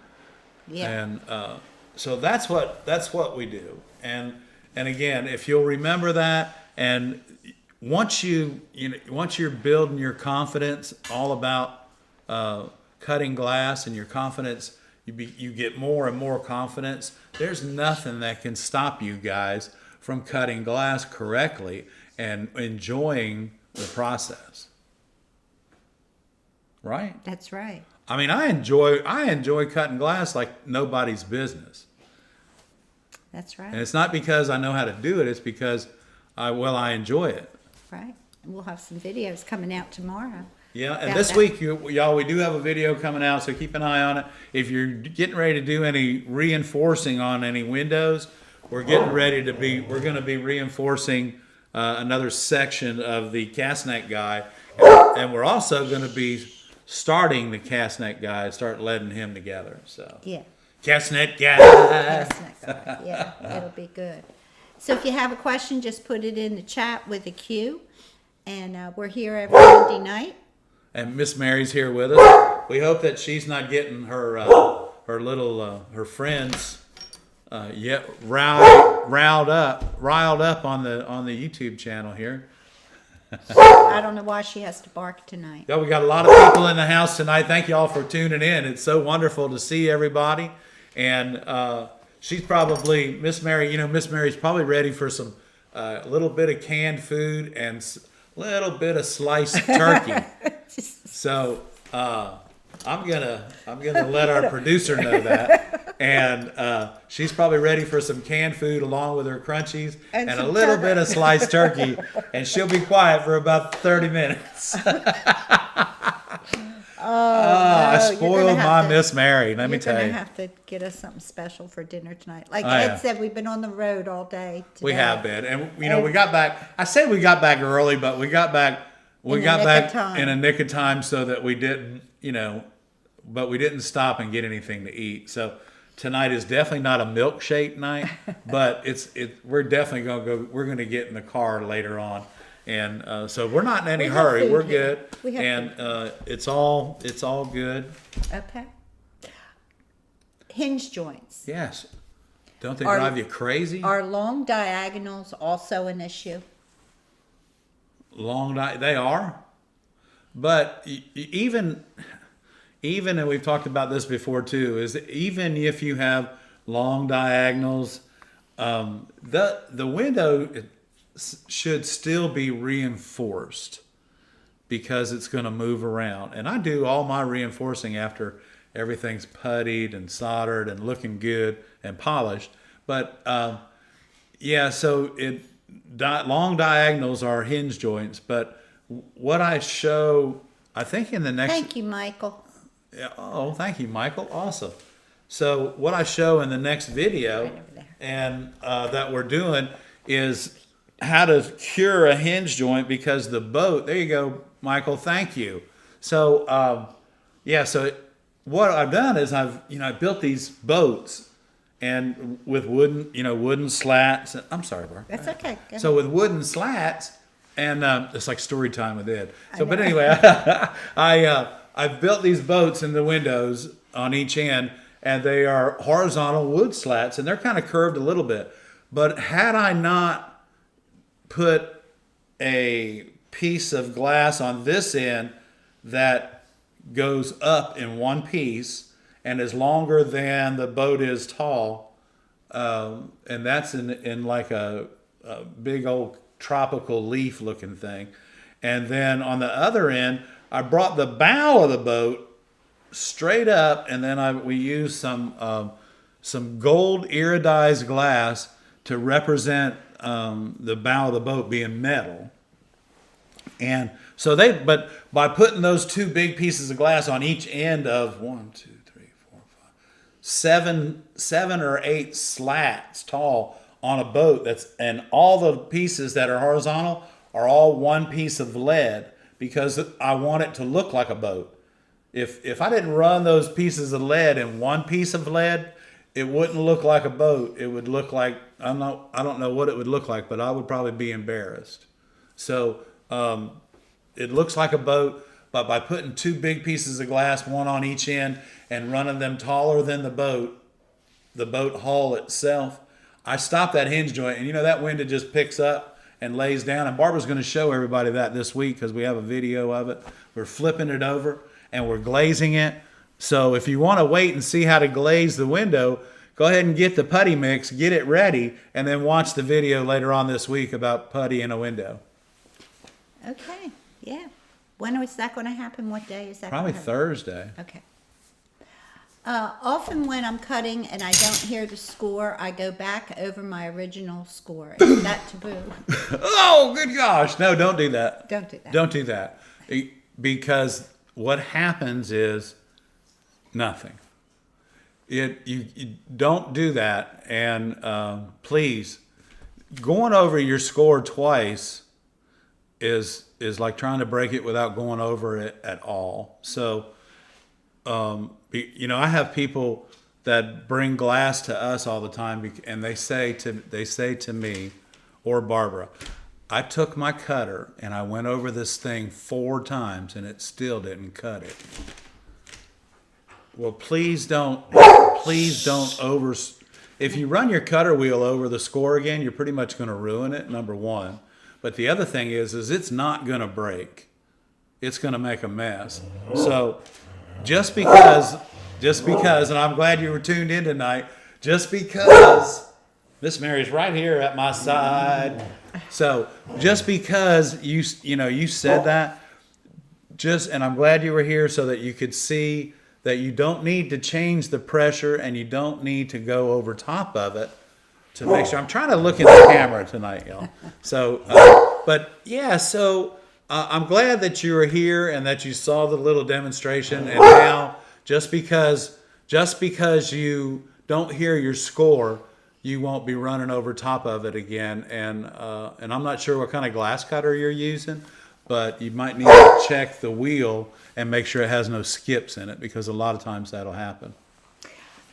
Yeah. And so that's what we do. And again, if you'll remember that, and once once you're building your confidence all about cutting glass, and your confidence, you get more and more confidence. There's nothing that can stop you guys from cutting glass correctly and enjoying the process. Right? That's right. I mean, I enjoy cutting glass like nobody's business. That's right. And it's not because I know how to do it. It's because I enjoy it. Right. And we'll have some videos coming out tomorrow. Yeah, and about this that. week, y'all, we do have a video coming out, so keep an eye on it. If you're getting ready to do any reinforcing on any windows, we're going to be reinforcing another section of the cast neck guy, and we're also going to be starting the cast neck guy, start letting him together. So Yeah. cast neck guy. Cast neck guy. Yeah, it'll be good. So if you have a question, just put it in the chat with a Q. And we're here every Monday night. And Miss Mary's here with us. We hope that she's not getting her friends yet riled up on the YouTube channel here. I don't know why she has to bark tonight. Yeah, we got a lot of people in the house tonight. Thank you all for tuning in. It's so wonderful to see everybody. And she's probably, Miss Mary, Miss Mary's probably ready for some little bit of canned food and little bit of sliced turkey. So I'm gonna let our producer know that, and she's probably ready for some canned food along with her crunchies and a little bit of sliced turkey, and she'll be quiet for about 30 minutes. I spoiled my Miss Mary. Let me tell you. You're gonna have to get us something special for dinner tonight. Like I Ed am. said, we've been on the road all day today. We have been, and we got back. I say we got back early, but we got back. We got back in a nick of time so that we didn't, but we didn't stop and get anything to eat. So tonight is definitely not a milkshake night, but we're definitely gonna go. We're gonna get in the car later on, and so we're not in any hurry. We're good, and it's all good. Okay. Hinge joints. Yes. Don't they drive you crazy? Are long diagonals also an issue? They are, but even and we've talked about this before too, is that even if you have long diagonals, the window should still be reinforced because it's going to move around. And I do all my reinforcing after everything's puttied and soldered and looking good and polished. But so long diagonals are hinge joints, but what I show, I think in the next... Thank you, Michael. Oh, thank you, Michael. Awesome. So what I show in the next video and that we're doing is how to cure a hinge joint because the boat... There you go, Michael. Thank you. So, so what I've done is I've built these boats and with wooden slats. I'm sorry, Barb. That's okay. So with wooden slats, and it's like story time with Ed. So, but anyway, I've built these boats in the windows on each end, and they are horizontal wood slats, and they're kind of curved a little bit. But had I not put a piece of glass on this end that goes up in one piece and is longer than the boat is tall, and that's in like a big old tropical leaf looking thing. And then on the other end, I brought the bow of the boat straight up, and then we used some gold iridized glass to represent the bow of the boat being metal. And so but by putting those two big pieces of glass on each end of 7 or 8 slats tall on a boat, and all the pieces that are horizontal are all one piece of lead because I want it to look like a boat. If I didn't run those pieces of lead in one piece of lead, it wouldn't look like a boat. It would look like, I don't know what it would look like, but I would probably be embarrassed. So it looks like a boat, but by putting two big pieces of glass, one on each end, and running them taller than the boat hull itself, I stopped that hinge joint, and that window just picks up and lays down. And Barbara's going to show everybody that this week because we have a video of it. We're flipping it over and we're glazing it. So if you want to wait and see how to glaze the window, go ahead and get the putty mix, get it ready, and then watch the video later on this week about putty in a window. Okay, yeah. When is that going to happen? What day is that? Probably Thursday. Okay. Often when I'm cutting and I don't hear the score, I go back over my original score. Is that taboo? Oh, good gosh. No, don't do that. Don't do that. Don't do that. Because what happens is nothing. You don't do that. And please, going over your score twice is like trying to break it without going over it at all. So, I have people that bring glass to us all the time, and they say to me or Barbara, I took my cutter and I went over this thing 4 times and it still didn't cut it. Well, please don't over. If you run your cutter wheel over the score again, you're pretty much going to ruin it. Number one, but the other thing is it's not going to break. It's going to make a mess. So just because, and I'm glad you were tuned in tonight. Just because Miss Mary's right here at my side. So just because you said that, and I'm glad you were here so that you could see that you don't need to change the pressure and you don't need to go over top of it to make sure. I'm trying to look at the camera tonight, y'all. So, I'm glad that you were here and that you saw the little demonstration. And now, just because you don't hear your score, you won't be running over top of it again. And I'm not sure what kind of glass cutter you're using, but you might need to check the wheel and make sure it has no skips in it, because a lot of times that'll happen.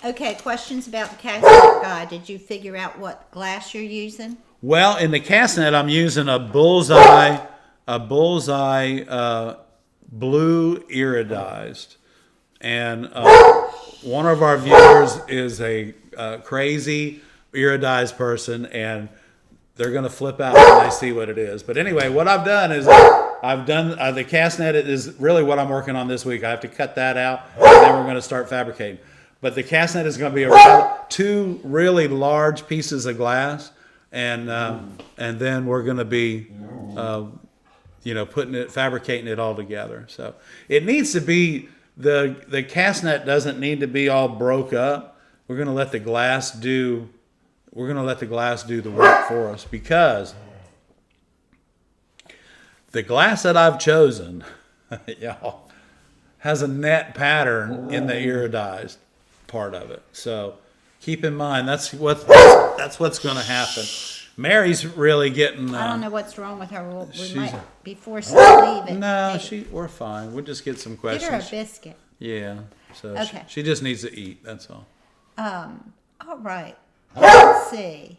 Okay, questions about the cabinet guide. Did you figure out what glass you're using? Well, in the cabinet, I'm using a bullseye blue iridized. And one of our viewers is a crazy iridized person, and they're going to flip out when they see what it is. But anyway, what I've done is the cast net is really what I'm working on this week. I have to cut that out, and then we're going to start fabricating. But the cast net is going to be two really large pieces of glass, and then we're going to be fabricating it all together. So it needs to be, the cast net doesn't need to be all broke up. We're going to let the glass do the work for us, because the glass that I've chosen, y'all, has a net pattern in the iridized part of it. So keep in mind that's what's going to happen. Mary's really getting. I don't know what's wrong with her. We might be forced to leave it. No, we're fine. We'll just get some questions. Get her a biscuit. Yeah. So okay. She just needs to eat. That's all. All right. Let's see.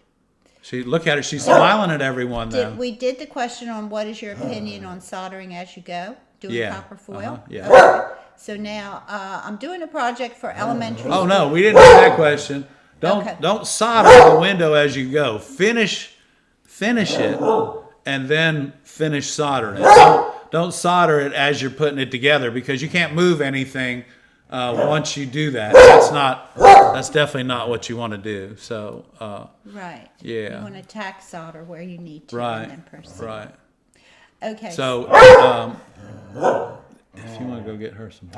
Look at her. She's smiling at everyone now. We did the question on what is your opinion on soldering as you go, doing copper foil. Yeah. Okay. So now I'm doing a project for elementary school. Oh no, we didn't do that question. Don't solder the window as you go. Finish it, and then finish soldering it. Don't solder it as you're putting it together, because you can't move anything once you do that. That's definitely not what you want to do. So right. Yeah. You want to tack solder where you need to, right. And then proceed. Right. Okay. So if you want to go get her some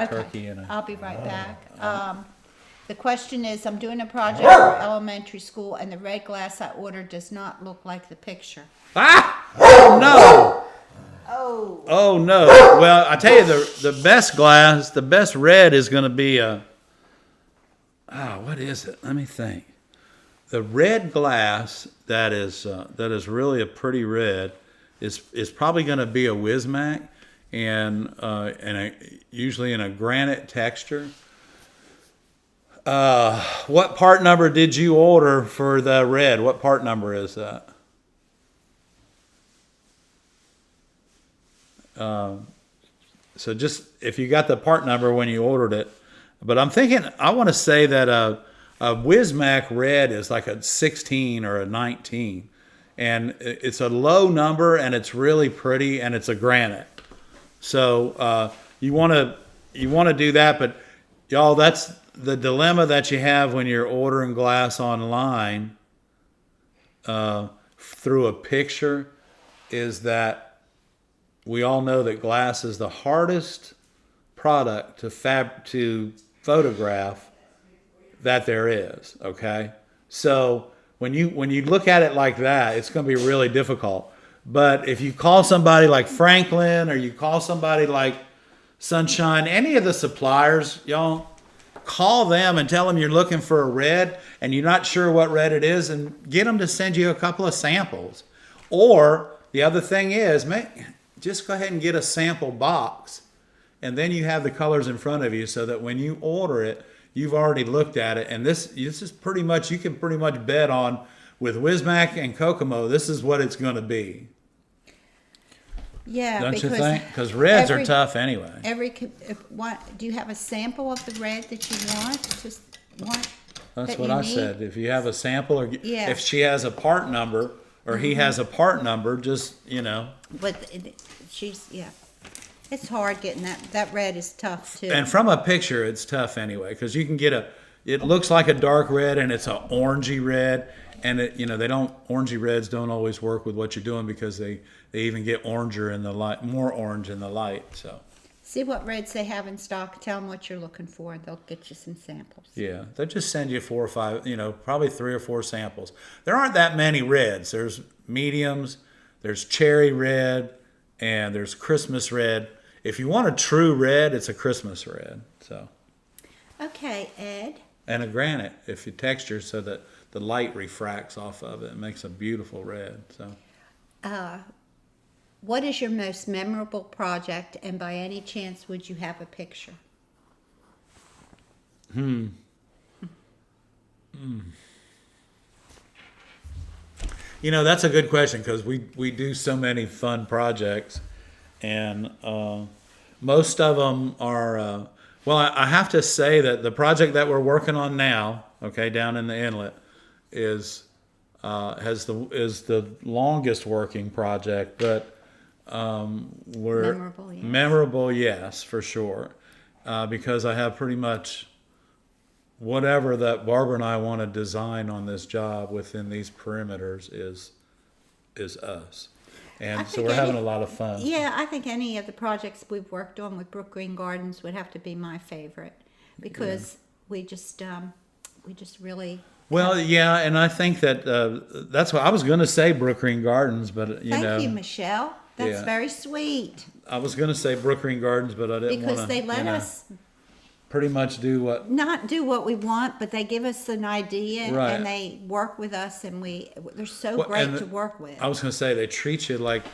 turkey and I'll be right back. The question is, I'm doing a project for elementary school, and the red glass I ordered does not look like the picture. Oh no! Oh no! Well, I tell you, the best glass, the best red is going to be what is it? Let me think. The red glass that is really a pretty red is probably going to be a Wismac, and usually in a granite texture. What part number did you order for the red? What part number is that? So just if you got the part number when you ordered it, but I'm thinking I want to say that a Wismac red is like a 16 or a 19, and it's a low number and it's really pretty and it's a granite. So you want to do that, but y'all, that's the dilemma that you have when you're ordering glass online through a picture, is that we all know that glass is the hardest product to photograph that there is. Okay, so when you look at it like that, it's going to be really difficult. But if you call somebody like Franklin, or you call somebody like Sunshine, any of the suppliers, y'all, call them and tell them you're looking for a red and you're not sure what red it is, and get them to send you a couple of samples. Or the other thing is, just go ahead and get a sample box, and then you have the colors in front of you so that when you order it, you've already looked at it. And this is pretty much, you can pretty much bet on, with Wismac and Kokomo, this is what it's going to be. Yeah, don't you think? Because reds are tough anyway. Do you have a sample of the red that you want? That's what I said. If you have a sample, or yeah. If she has a part number, or he has a part number, just, But it's hard getting that red is tough too. And from a picture, it's tough anyway, because you can get it looks like a dark red and it's an orangey red, and orangey reds don't always work with what you're doing, because they even get oranger in the light, more orange in the light. So see what reds they have in stock. Tell them what you're looking for, and they'll get you some samples. Yeah, they'll just send you 4 or 5, probably 3 or 4 samples. There aren't that many reds. There's mediums, there's cherry red, and there's Christmas red. If you want a true red, it's a Christmas red. So. Okay, Ed. And a granite, if you texture so that the light refracts off of it, it makes a beautiful red. So. What is your most memorable project, and by any chance would you have a picture? That's a good question, because we do so many fun projects, and most of them are, I have to say that the project that we're working on now, okay, down in the inlet, is the longest working project, but we're memorable, yes, for sure, because I have pretty much whatever that Barbara and I want to design on this job within these perimeters is us, and so we're having a lot of fun. Yeah, I think any of the projects we've worked on with Brook Green Gardens would have to be my favorite, because we just really. Well, yeah, and I think that that's what I was going to say, Brook Green Gardens, but Thank you, Michelle. That's very sweet. I was going to say Brook Green Gardens, but I didn't want to. Because they let us pretty much not do what we want, but they give us an idea, right, and they work with us, and they're so great to work with. I was going to say they treat you like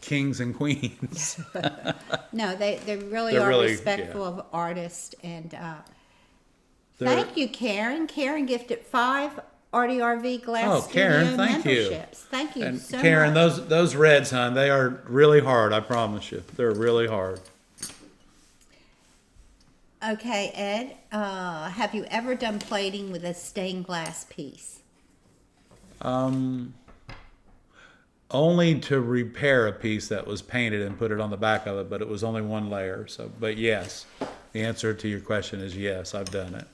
kings and queens. No, they really are respectful of artists, and thank you, Karen. Karen gifted 5 ARTyRV Glass Studio memberships. Thank you and so Karen, much. those reds, hon, they are really hard. I promise you, they're really hard. Okay, Ed, have you ever done plating with a stained glass piece? Only to repair a piece that was painted and put it on the back of it, but it was only one layer. So, but yes, the answer to your question is yes, I've done it.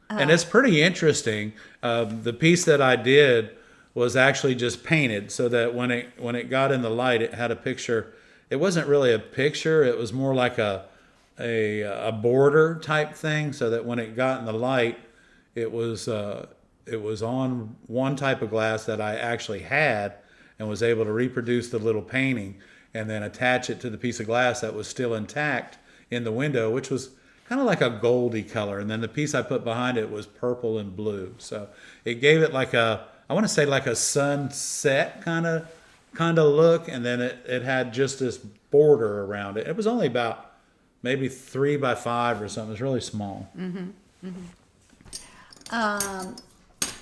And it's pretty interesting. The piece that I did was actually just painted, so that when it got in the light, it had a picture. It wasn't really a picture. It was more like a border type thing, so that when it got in the light, it was on one type of glass that I actually had, and was able to reproduce the little painting and then attach it to the piece of glass that was still intact in the window, which was kind of like a goldy color. And then the piece I put behind it was purple and blue. So it gave it like I want to say like a sunset kind of look. And then it had just this border around it. It was only about maybe 3 by 5 or something. It was really small.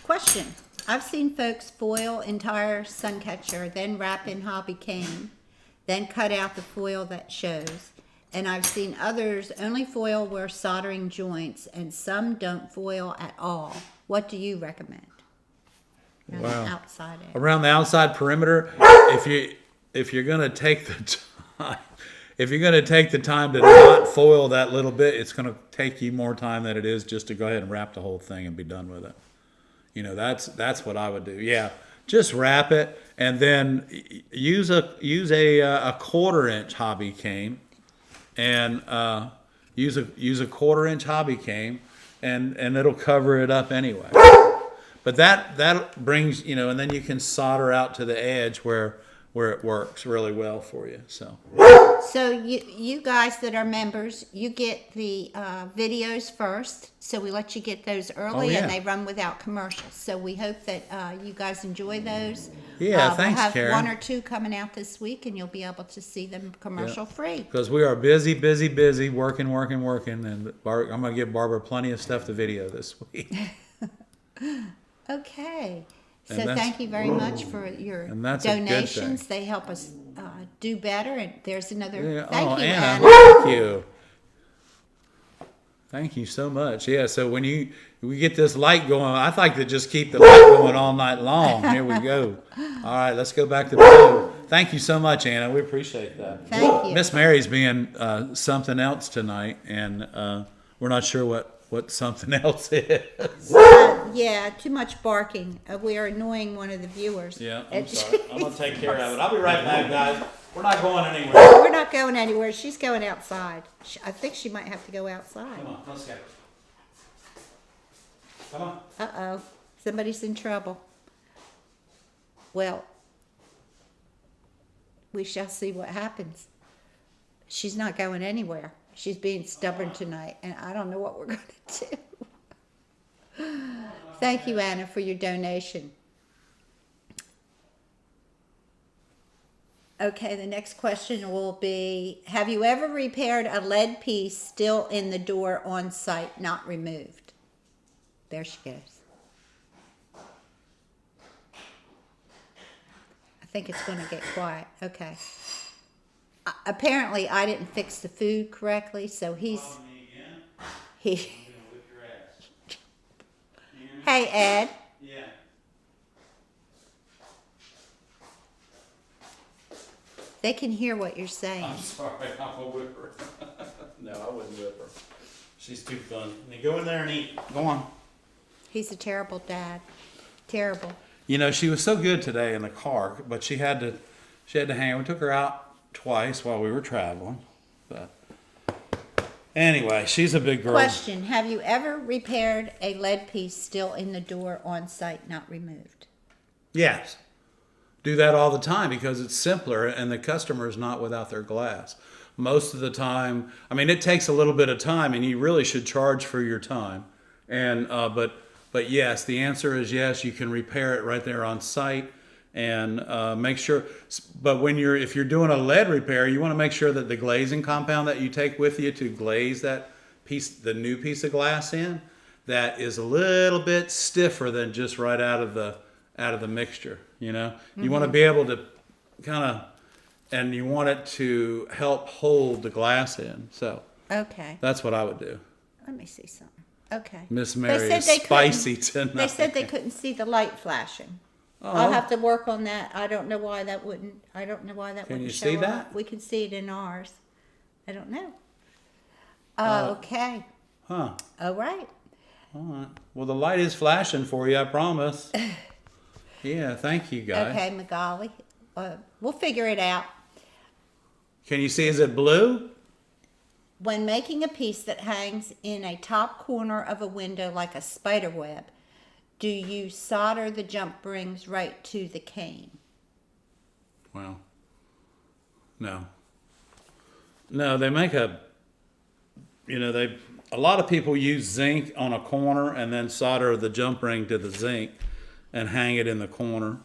Question. I've seen folks foil entire sun catcher, then wrap in hobby cane, then cut out the foil that shows. And I've seen others only foil where soldering joints, and some don't foil at all. What do you recommend? Around the outside edge. Around the outside perimeter, if you're gonna take the time, if you're gonna take the time to not foil that little bit, it's gonna take you more time than it is just to go ahead and wrap the whole thing and be done with it. You know, that's what I would do. Yeah, just wrap it and then use a 1/4-inch hobby cane, and use a 1/4-inch hobby cane, and it'll cover it up anyway. But that brings, you know, and then you can solder out to the edge where it works really well for you. So you guys that are members, you get the videos first. So we let you get those early, and they run without commercials. So we hope that you guys enjoy those. Yeah, thanks, we'll have Karen. 1 or 2 coming out this week, and you'll be able to see them commercial free. Because we are busy, working, and I'm gonna give Barbara plenty of stuff to video this week. Okay. So thank you very much for your donations. They help us do better. And there's another. Thank you, Anna. Thank you. Thank you so much. Yeah. So when we get this light going, I'd like to just keep the light going all night long. Here we go. All right, let's go back to blue. Thank you so much, Anna. We appreciate that. Thank you. Miss Mary's being something else tonight, and we're not sure what something else is. Yeah, too much barking. We are annoying one of the viewers. Yeah, I'm sorry. I'm going to take care of it. I'll be right back, guys. We're not going anywhere. We're not going anywhere. She's going outside. I think she might have to go outside. Come on, let's go. Come on. Uh-oh. Somebody's in trouble. Well, we shall see what happens. She's not going anywhere. She's being stubborn tonight, and I don't know what we're going to do. Thank you, Anna, for your donation. Okay, the next question will be, have you ever repaired a lead piece still in the door on site, not removed? There she goes. I think it's going to get quiet. Okay. Apparently, I didn't fix the food correctly, so he. Hey, Ed. Yeah. They can hear what you're saying. I'm sorry, I'm a whipper. No, I wouldn't whip her. She's too fun. Now go in there and eat. Go on. He's a terrible dad. Terrible. You know, she was so good today in the car, but she had to hang. We took her out twice while we were traveling. But anyway, she's a big girl. Question: have you ever repaired a lead piece still in the door on site, not removed? Yes. Do that all the time because it's simpler and the customer is not without their glass. Most of the time, I mean, it takes a little bit of time and you really should charge for your time. And but yes, the answer is yes, you can repair it right there on site. And make sure, but if you're doing a lead repair, you want to make sure that the glazing compound that you take with you to glaze that piece, the new piece of glass in, that is a little bit stiffer than just right out of the mixture. You know, you want to be able to kind of, and you want it to help hold the glass in. So okay, that's what I would do. Let me see something. Okay, Miss Mary is spicy tonight. They said they couldn't see the light flashing. I'll have to work on that. I don't know why that wouldn't. Can you show see up. that? We can see it in ours. I don't know. Okay. Huh. All right. All right. Well, the light is flashing for you, I promise. Yeah, thank you, guys. Okay, Magali. We'll figure it out. Can you see, is it blue? When making a piece that hangs in a top corner of a window like a spider web, do you solder the jump rings right to the cane? Well, no. No, they make a lot of people use zinc on a corner and then solder the jump ring to the zinc and hang it in the corner.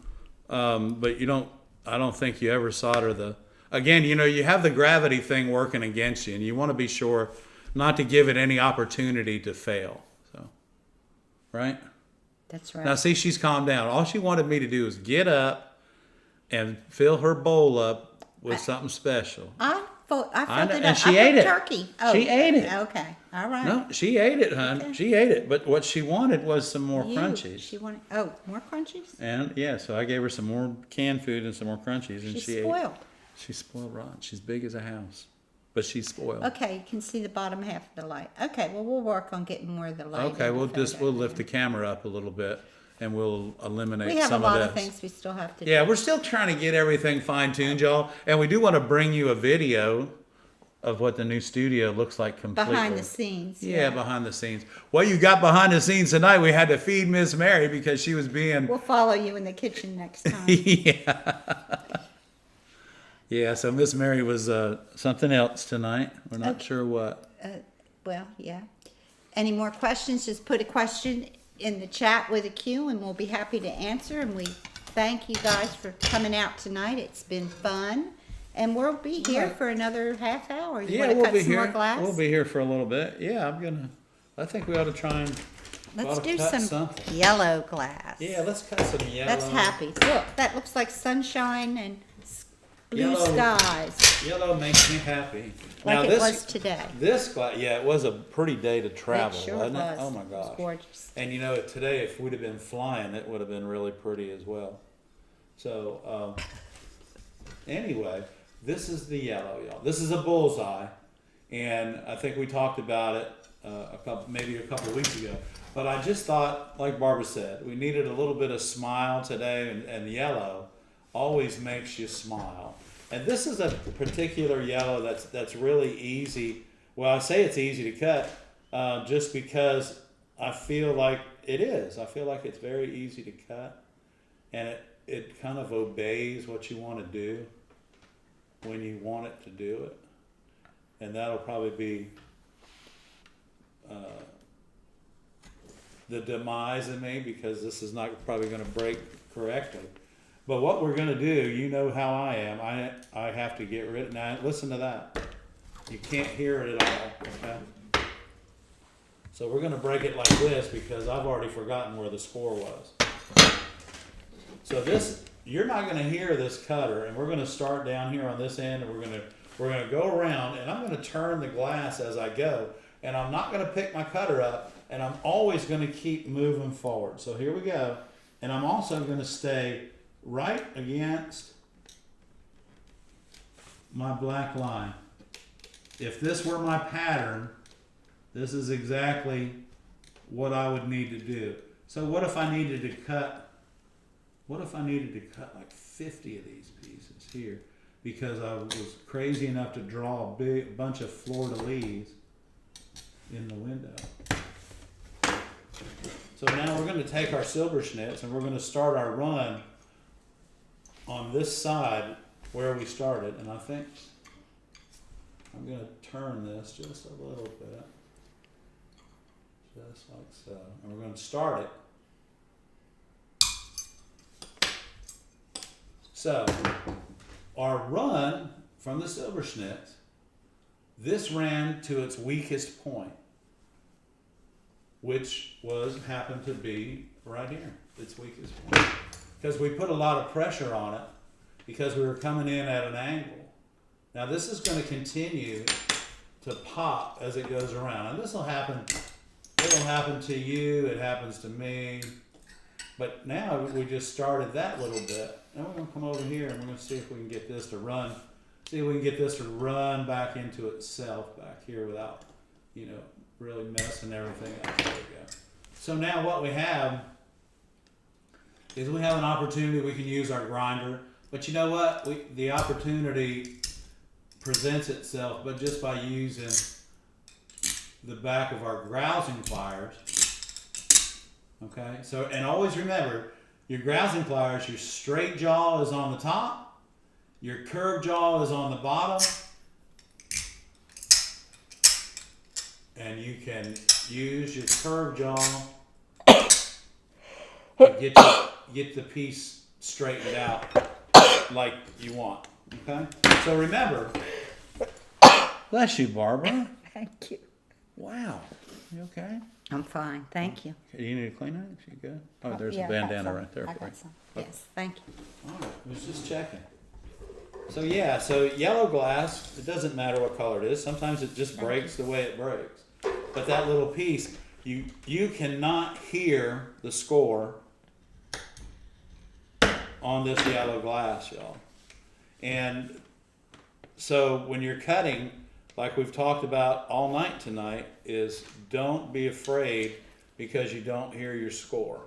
But I don't think you ever solder again, you have the gravity thing working against you and you want to be sure not to give it any opportunity to fail. So, right? That's right. Now, see, she's calmed down. All she wanted me to do is get up and fill her bowl up, was something special. I filled know, it and up. she I put ate it. turkey. She ate it. Okay. All right. No, she ate it, hon. Okay. She ate it. But what she wanted was some more You, crunchies. She wanted, more crunchies? And yeah, so I gave her some more canned food and some more crunchies, and She's she spoiled. ate. She's spoiled rotten. She's big as a house, but she's spoiled. Okay, you can see the bottom half of the light. Okay, well, we'll work on getting more of the light. Okay, in the we'll photo. lift the camera up a little bit, and we'll eliminate We have a some lot of of this. things we still have to do. Yeah, we're still trying to get everything fine-tuned, y'all, and we do want to bring you a video of what the new studio looks like completely. Behind the scenes. Yeah, behind the scenes. What you got behind the scenes tonight, we had to feed Miss Mary because she was being... We'll follow you in the kitchen next time. Yeah. Yeah, so Miss Mary was something else tonight. We're not sure what. Well, yeah. Any more questions? Just put a question in the chat with a Q and we'll be happy to answer. And we thank you guys for coming out tonight. It's been fun. And we'll be here for another half hour. You want to cut some more glass? We'll be here for a little bit. Yeah, I think we ought to try and Let's do cut some something. yellow glass. Yeah, let's cut some yellow. That's happy. Look, that looks like sunshine and blue Yellow. skies. Yellow makes me happy. Like it was today. This glass, yeah, it was a pretty day to travel, It sure wasn't was. it? Oh my It was gosh. gorgeous. And you know, today if we'd have been flying, it would have been really pretty as well. So, anyway, this is the yellow, y'all. This is a bullseye, and I think we talked about it maybe a couple of weeks ago. But I just thought, like Barbara said, we needed a little bit of smile today, and yellow always makes you smile. And this is a particular yellow that's really easy. Well, I say it's easy to cut just because I feel like it is. I feel like it's very easy to cut, and it kind of obeys what you want to do when you want it to do it. And that'll probably be the demise of me, because this is not probably going to break correctly. But what we're going to do, you know how I am. I have to get rid of... Now, listen to that. You can't hear it at all, okay? So we're going to break it like this because I've already forgotten where the score was. So this, you're not going to hear this cutter, and we're going to start down here on this end, and we're going to go around, and I'm going to turn the glass as I go, and I'm not going to pick my cutter up, and I'm always going to keep moving forward. So here we go, and I'm also going to stay right against my black line. If this were my pattern, this is exactly what I would need to do. So what if I needed to cut like 50 of these pieces here because I was crazy enough to draw a bunch of fleur-de-lis in the window. So now we're going to take our silver schnitz and we're going to start our run on this side where we started, and I think I'm going to turn this just a little bit, just like so, and we're going to start it. So our run from the silver schnitz, this ran to its weakest point, which happened to be right here, its weakest point. Because we put a lot of pressure on it because we were coming in at an angle. Now this is going to continue to pop as it goes around. And this will happen, it'll happen to you, it happens to me. But now we just started that little bit. Now we're going to come over here and we're going to see if we can get this to run. See if we can get this to run back into itself back here without, really messing everything up. There we go. So now what we have is we have an opportunity. We can use our grinder, but you know what? The opportunity presents itself, but just by using the back of our grousing pliers. Okay, so, and always remember, your grousing pliers, your straight jaw is on the top, your curved jaw is on the bottom, and you can use your curved jaw to get the piece straightened out like you want. Okay? So remember, bless you, Barbara. Thank you. Wow. You okay? I'm fine. Thank you. You need a Kleenex? You good? Oh, there's Yeah, a I got bandana some. right there I for got you. some. Yes, thank you. All right, I was just checking. So yeah, so yellow glass, it doesn't matter what color it is. Sometimes it just breaks the way it breaks. But that little piece, you cannot hear the score on this yellow glass, y'all. And so when you're cutting, like we've talked about all night tonight, is don't be afraid because you don't hear your score.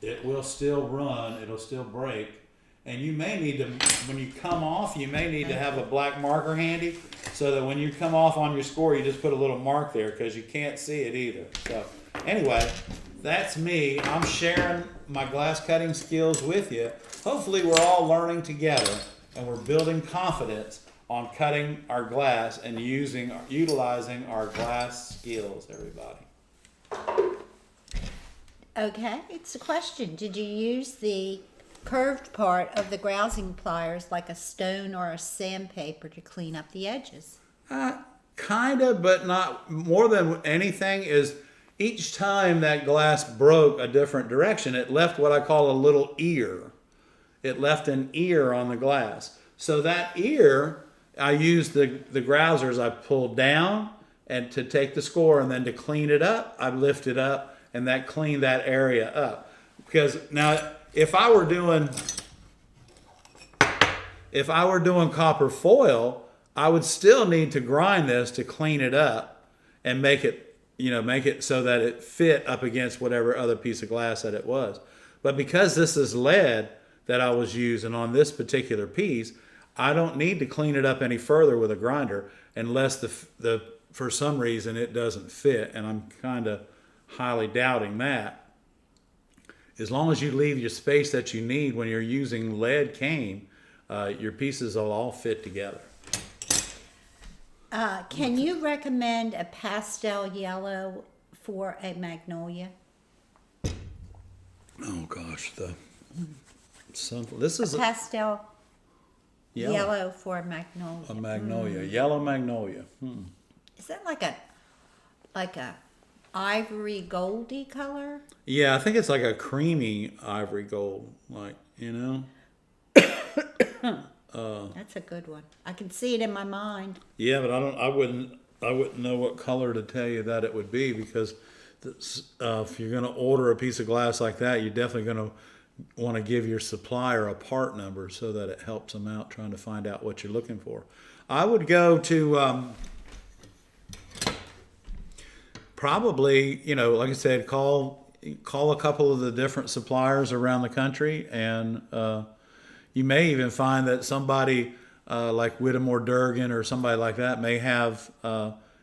It will still run, it'll still break. And you may need to, when you come off, you may need to have a black marker handy so that when you come off on your score, you just put a little mark there because you can't see it either. So anyway, that's me. I'm sharing my glass cutting skills with you. Hopefully we're all learning together and we're building confidence on cutting our glass and utilizing our glass skills, everybody. Okay, it's a question. Did you use the curved part of the grousing pliers like a stone or a sandpaper to clean up the edges? Kind of, but not. More than anything is each time that glass broke a different direction, it left what I call a little ear. It left an ear on the glass. So that ear, I used the grousers. I pulled down and to take the score, and then to clean it up, I lift it up, and that cleaned that area up. Because now, if I were doing copper foil, I would still need to grind this to clean it up and make it so that it fit up against whatever other piece of glass that it was. But because this is lead that I was using on this particular piece, I don't need to clean it up any further with a grinder unless the for some reason it doesn't fit, and I'm kind of highly doubting that. As long as you leave your space that you need when you're using lead cane, your pieces will all fit together. Can you recommend a pastel yellow for a magnolia? Oh gosh, this is Pastel yellow for a magnolia. a magnolia, yellow magnolia. Is that like a ivory goldy color? Yeah, I think it's like a creamy ivory gold, like, you know. That's a good one. I can see it in my mind. Yeah, but I wouldn't know what color to tell you that it would be, because if you're going to order a piece of glass like that, you're definitely going to want to give your supplier a part number so that it helps them out trying to find out what you're looking for. I would go to probably, like I said, call a couple of the different suppliers around the country, and you may even find that somebody like Whittemore Durgan or somebody like that may have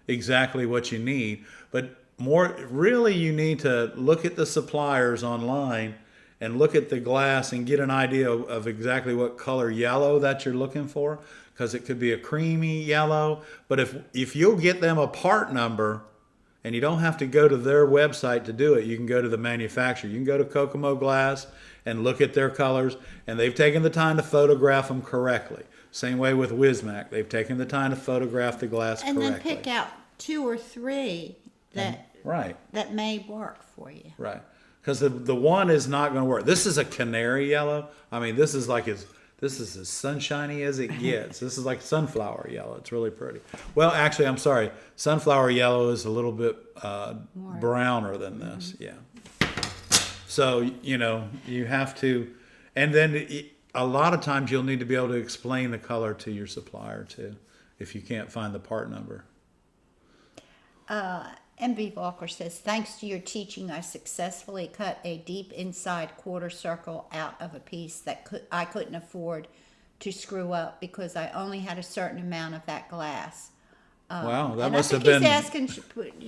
exactly what you need. But really you need to look at the suppliers online and look at the glass and get an idea of exactly what color yellow that you're looking for, because it could be a creamy yellow. But if you'll get them a part number, and you don't have to go to their website to do it, you can go to the manufacturer. You can go to Kokomo Glass and look at their colors, and they've taken the time to photograph them correctly. Same way with Wismac. They've taken the time to photograph the glass correctly. And then pick out 2 or 3 that may work for you. Right. Because the one is not going to work. This is a canary yellow. I mean, this is as sunshiny as it gets. This is like sunflower yellow. It's really pretty. Well, actually, I'm sorry. Sunflower yellow is a little bit browner than this. Yeah. So, you have to, and then a lot of times you'll need to be able to explain the color to your supplier too, if you can't find the part number. MB Walker says, thanks to your teaching, I successfully cut a deep inside quarter circle out of a piece that I couldn't afford to screw up because I only had a certain amount of that glass. Wow, that and must I have think been... he's asking,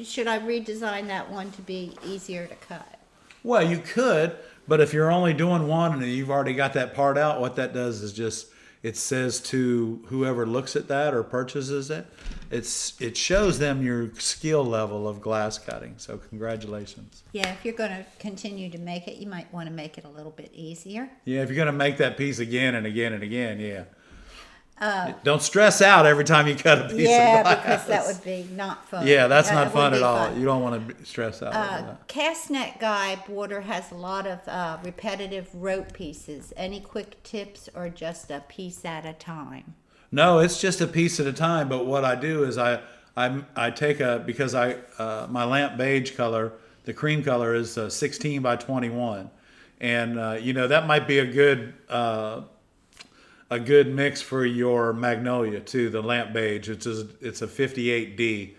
should I redesign that one to be easier to cut? Well, you could, but if you're only doing one and you've already got that part out, what that does is just, it says to whoever looks at that or purchases it, it shows them your skill level of glass cutting. So congratulations. Yeah, if you're going to continue to make it, you might want to make it a little bit easier. Yeah, if you're going to make that piece again and again and again, yeah. Don't stress out every time you cut a piece of glass. Yeah, because that would be not fun. Yeah, that's not It fun would at be all. fun. You don't want to stress out over that. Cast net guy border has a lot of repetitive rope pieces. Any quick tips or just a piece at a time? No, it's just a piece at a time. But what I do is I take because my lamp beige color, the cream color is 16 by 21, and that might be a good mix for your magnolia too. The lamp beige, it's a 58D,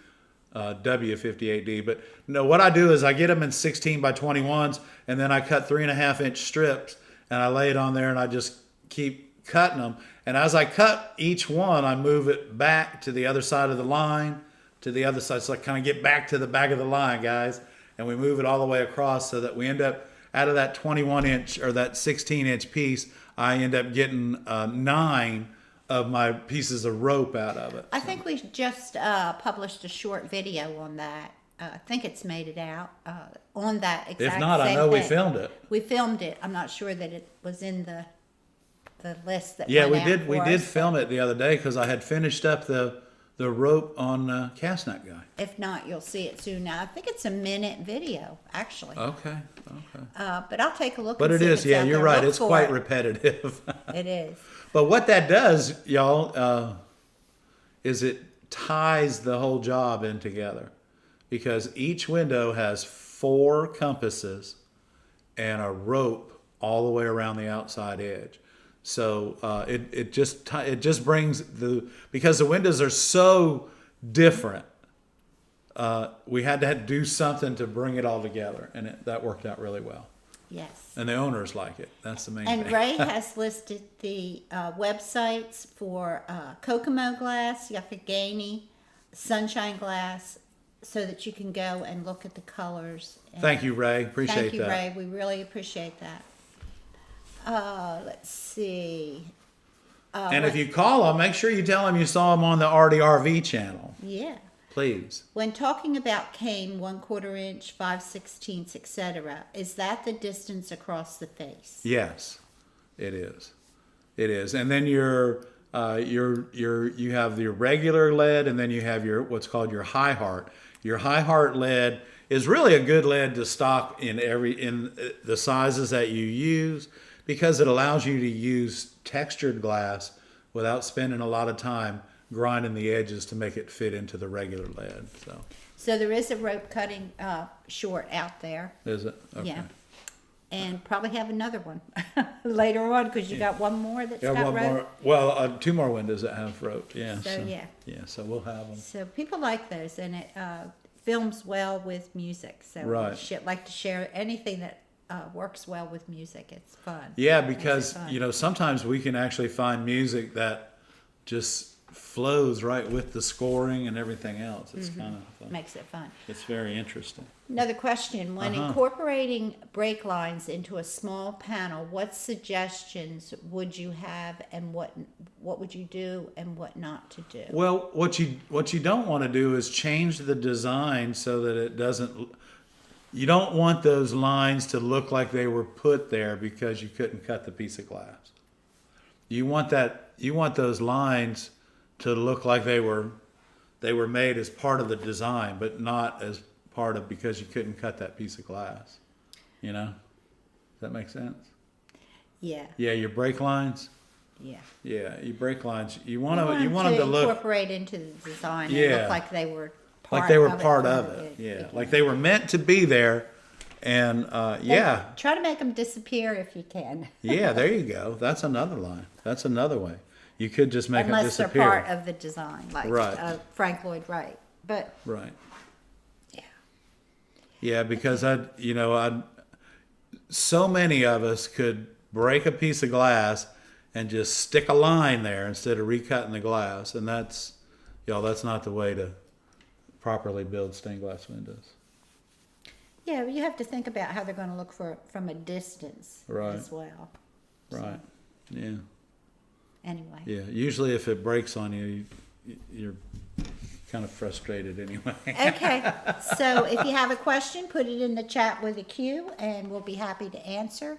W58D. But no, what I do is I get them in 16 by 21s, and then I cut 3.5-inch strips, and I lay it on there, and I just keep cutting them. And as I cut each one, I move it back to the other side of the line, to the other side, so I kind of get back to the back of the line, guys, and we move it all the way across so that we end up out of that 21-inch or that 16-inch piece. I end up getting 9 of my pieces of rope out of it. I think we just published a short video on that. I think it's made it out on that exact If not, I same know we thing. filmed it. We filmed it. I'm not sure that it was in the list that Yeah, went we out did. for We us, did but film it the other day because I had finished up the rope on Cast Net Guy. If not, you'll see it soon. Now I think it's a minute video, actually. Okay. But I'll take a look. But and it see if is. it's Yeah, out you're there. right. Look It's for quite it. repetitive. It is. But what that does, y'all, is it ties the whole job in together, because each window has 4 compasses and a rope all the way around the outside edge. So it just brings because the windows are so different. We had to do something to bring it all together, and that worked out really well. Yes. And the owners like it. That's the main And thing. Ray has listed the websites for Kokomo glass, Yakagani, Sunshine glass, so that you can go and look at the colors. And Thank you, Ray. Appreciate thank you, that. Ray. We really appreciate that. Let's see. And if you call them, make sure you tell them you saw them on the ARTyRV channel, Yeah. please. When talking about cane, 1/4 inch, 5/16, etc., is that the distance across the face? Yes, it is. It is. And then you have your regular lead, and then you have your what's called your high heart. Your high heart lead is really a good lead to stock in the sizes that you use, because it allows you to use textured glass without spending a lot of time grinding the edges to make it fit into the regular lead. So there is a rope cutting short out there. Is it? Okay. Yeah. And probably have another one later on, because you got one more that's Yeah, got one rope. more. Well, 2 more windows that have rope. Yeah. So, yeah. Yeah. So we'll have them. So people like those, and it films well with music. So Right. we like to share anything that works well with music. It's fun. Yeah, Makes it because fun. sometimes we can actually find music that just flows right with the scoring and everything else. It's kind of fun. Makes it fun. It's very interesting. Another question: when incorporating brake lines into a small panel, what suggestions would you have, and what would you do, and what not to do? Well, what you don't want to do is change the design so that it doesn't. You don't want those lines to look like they were put there because you couldn't cut the piece of glass. You want those lines to look like they were made as part of the design, but not as part of because you couldn't cut that piece of glass. Does that make sense? Yeah. Yeah, your brake lines. Yeah. Yeah, your brake lines. You You want them to look incorporate into the design and Yeah. look like they were like they were part part from of the it. Yeah, beginning. like they were meant to be there. And yeah, Try to make them disappear if you can. yeah, there you go. That's another line. That's another way. You could just make them Unless they're disappear. part of the design, like Right. Frank Lloyd Wright. But Right. yeah, Yeah, because so many of us could break a piece of glass and just stick a line there instead of recutting the glass, and that's not the way to properly build stained glass windows. yeah, you have to think about how they're going to look from a distance Right. as well. Right. Yeah. Anyway, Yeah. Usually, if it breaks on you, you're kind of frustrated anyway. okay. So if you have a question, put it in the chat with a Q, and we'll be happy to answer.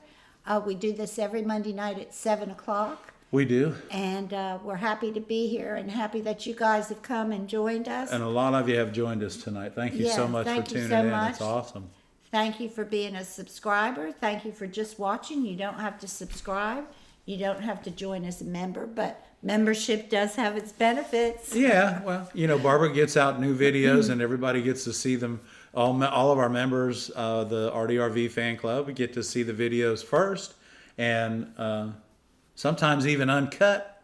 We do this every Monday night at 7 o'clock. We do. And we're happy to be here and happy that you guys have come and joined us. And a lot of you have joined us tonight. Thank you so Yes, much for thank you tuning so in. much. It's awesome. Thank you for being a subscriber. Thank you for just watching. You don't have to subscribe. You don't have to join as a member, but membership does have its benefits. Yeah, well, Barbara gets out new videos and everybody gets to see them. All of our members, the ARTyRV Fan Club, we get to see the videos first, and sometimes even uncut.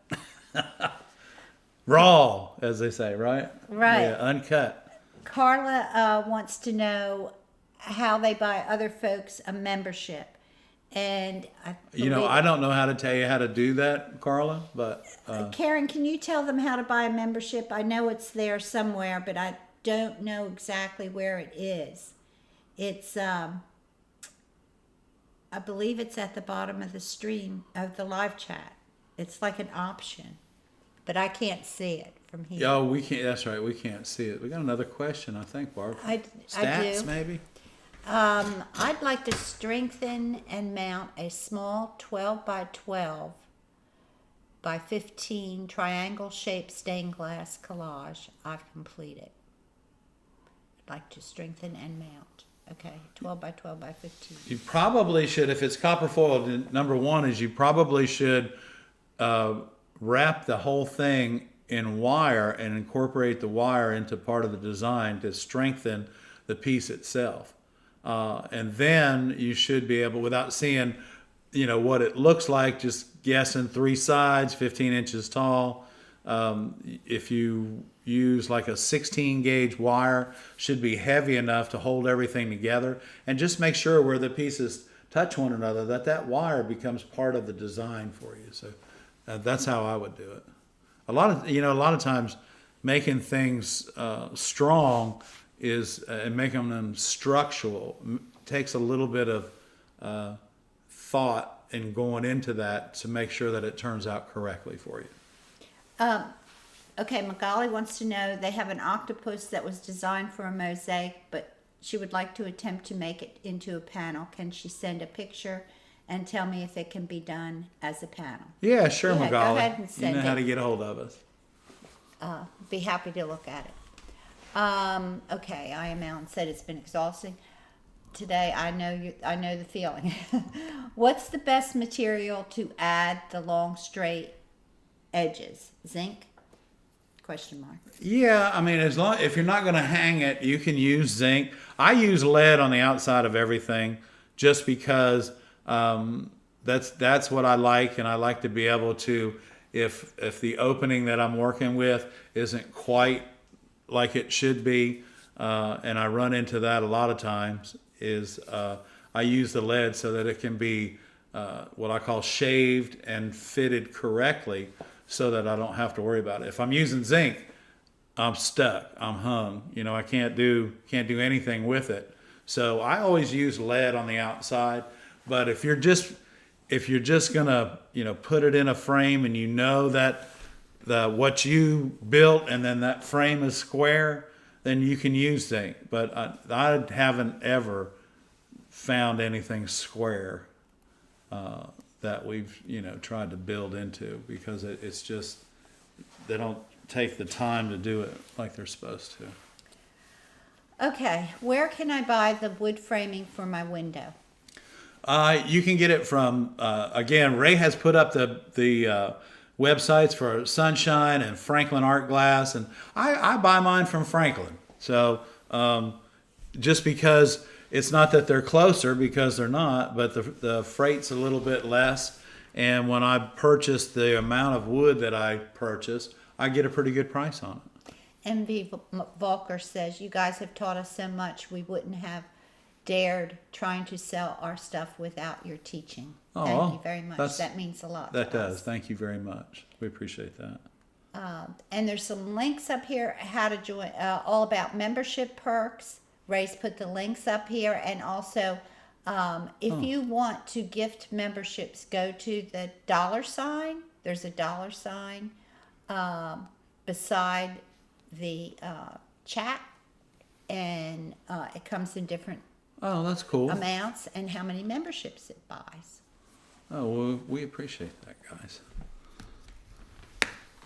Raw, as they say, right? Right. Yeah, uncut. Carla wants to know how they buy other folks a membership. And I don't know how to tell you how to do that, Carla, but Karen, can you tell them how to buy a membership? I know it's there somewhere, but I don't know exactly where it is. It's I believe it's at the bottom of the stream of the live chat. It's like an option, but I can't see it from here. oh, we can't. That's right, we can't see it. We got another question, I think, Barb. I Stats, do. maybe. I'd like to strengthen and mount a small 12 by 12 by 15 triangle shaped stained glass collage I've completed. I'd like to strengthen and mount. Okay, 12 by 12 by 15. You probably should, if it's copper foiled, number one is you probably should wrap the whole thing in wire and incorporate the wire into part of the design to strengthen the piece itself. And then you should be able, without seeing, what it looks like, just guessing 3 sides, 15 inches tall. If you use like a 16 gauge wire, should be heavy enough to hold everything together. And just make sure where the pieces touch one another, that wire becomes part of the design for you. So that's how I would do it. A lot of times making things strong is and making them structural takes a little bit of thought and going into that to make sure that it turns out correctly for you. Okay, Magali wants to know, they have an octopus that was designed for a mosaic, but she would like to attempt to make it into a panel. Can she send a picture and tell me if it can be done as a panel? Yeah, sure, Yeah, Magali. go ahead and send you know how it. to get a hold of us. Be happy to look at it. Okay, I am Alan said it's been exhausting. Today, I know the feeling. What's the best material to add the long straight edges? Zinc? Question mark. Yeah, I mean, if you're not going to hang it, you can use zinc. I use lead on the outside of everything, just because that's what I like, and I like to be able to, if the opening that I'm working with isn't quite like it should be, and I run into that a lot of times, is I use the lead so that it can be what I call shaved and fitted correctly, so that I don't have to worry about it. If I'm using zinc, I'm stuck. I'm hung. I can't do anything with it. So I always use lead on the outside. But if you're just gonna put it in a frame and that what you built and then that frame is square, then you can use zinc. But I haven't ever found anything square that we've tried to build into, because it's just they don't take the time to do it like they're supposed to. Okay, where can I buy the wood framing for my window? You can get it from again, Ray has put up the websites for Sunshine and Franklin Art Glass, and I buy mine from Franklin. So just because it's not that they're closer, because they're not, but the freight's a little bit less. And when I purchase the amount of wood that I purchase, I get a pretty good price on it. MV Volker says, you guys have taught us so much, we wouldn't have dared trying to sell our stuff without your teaching. Thank you very much. That means a lot. That does. Thank you very much. We appreciate that. And there's some links up here, how to join, all about membership perks. Ray's put the links up here, and also if you want to gift memberships, go to the $. There's a $sign beside the chat, and it comes in different that's cool. amounts and how many memberships it buys. Oh, well, we appreciate that, guys.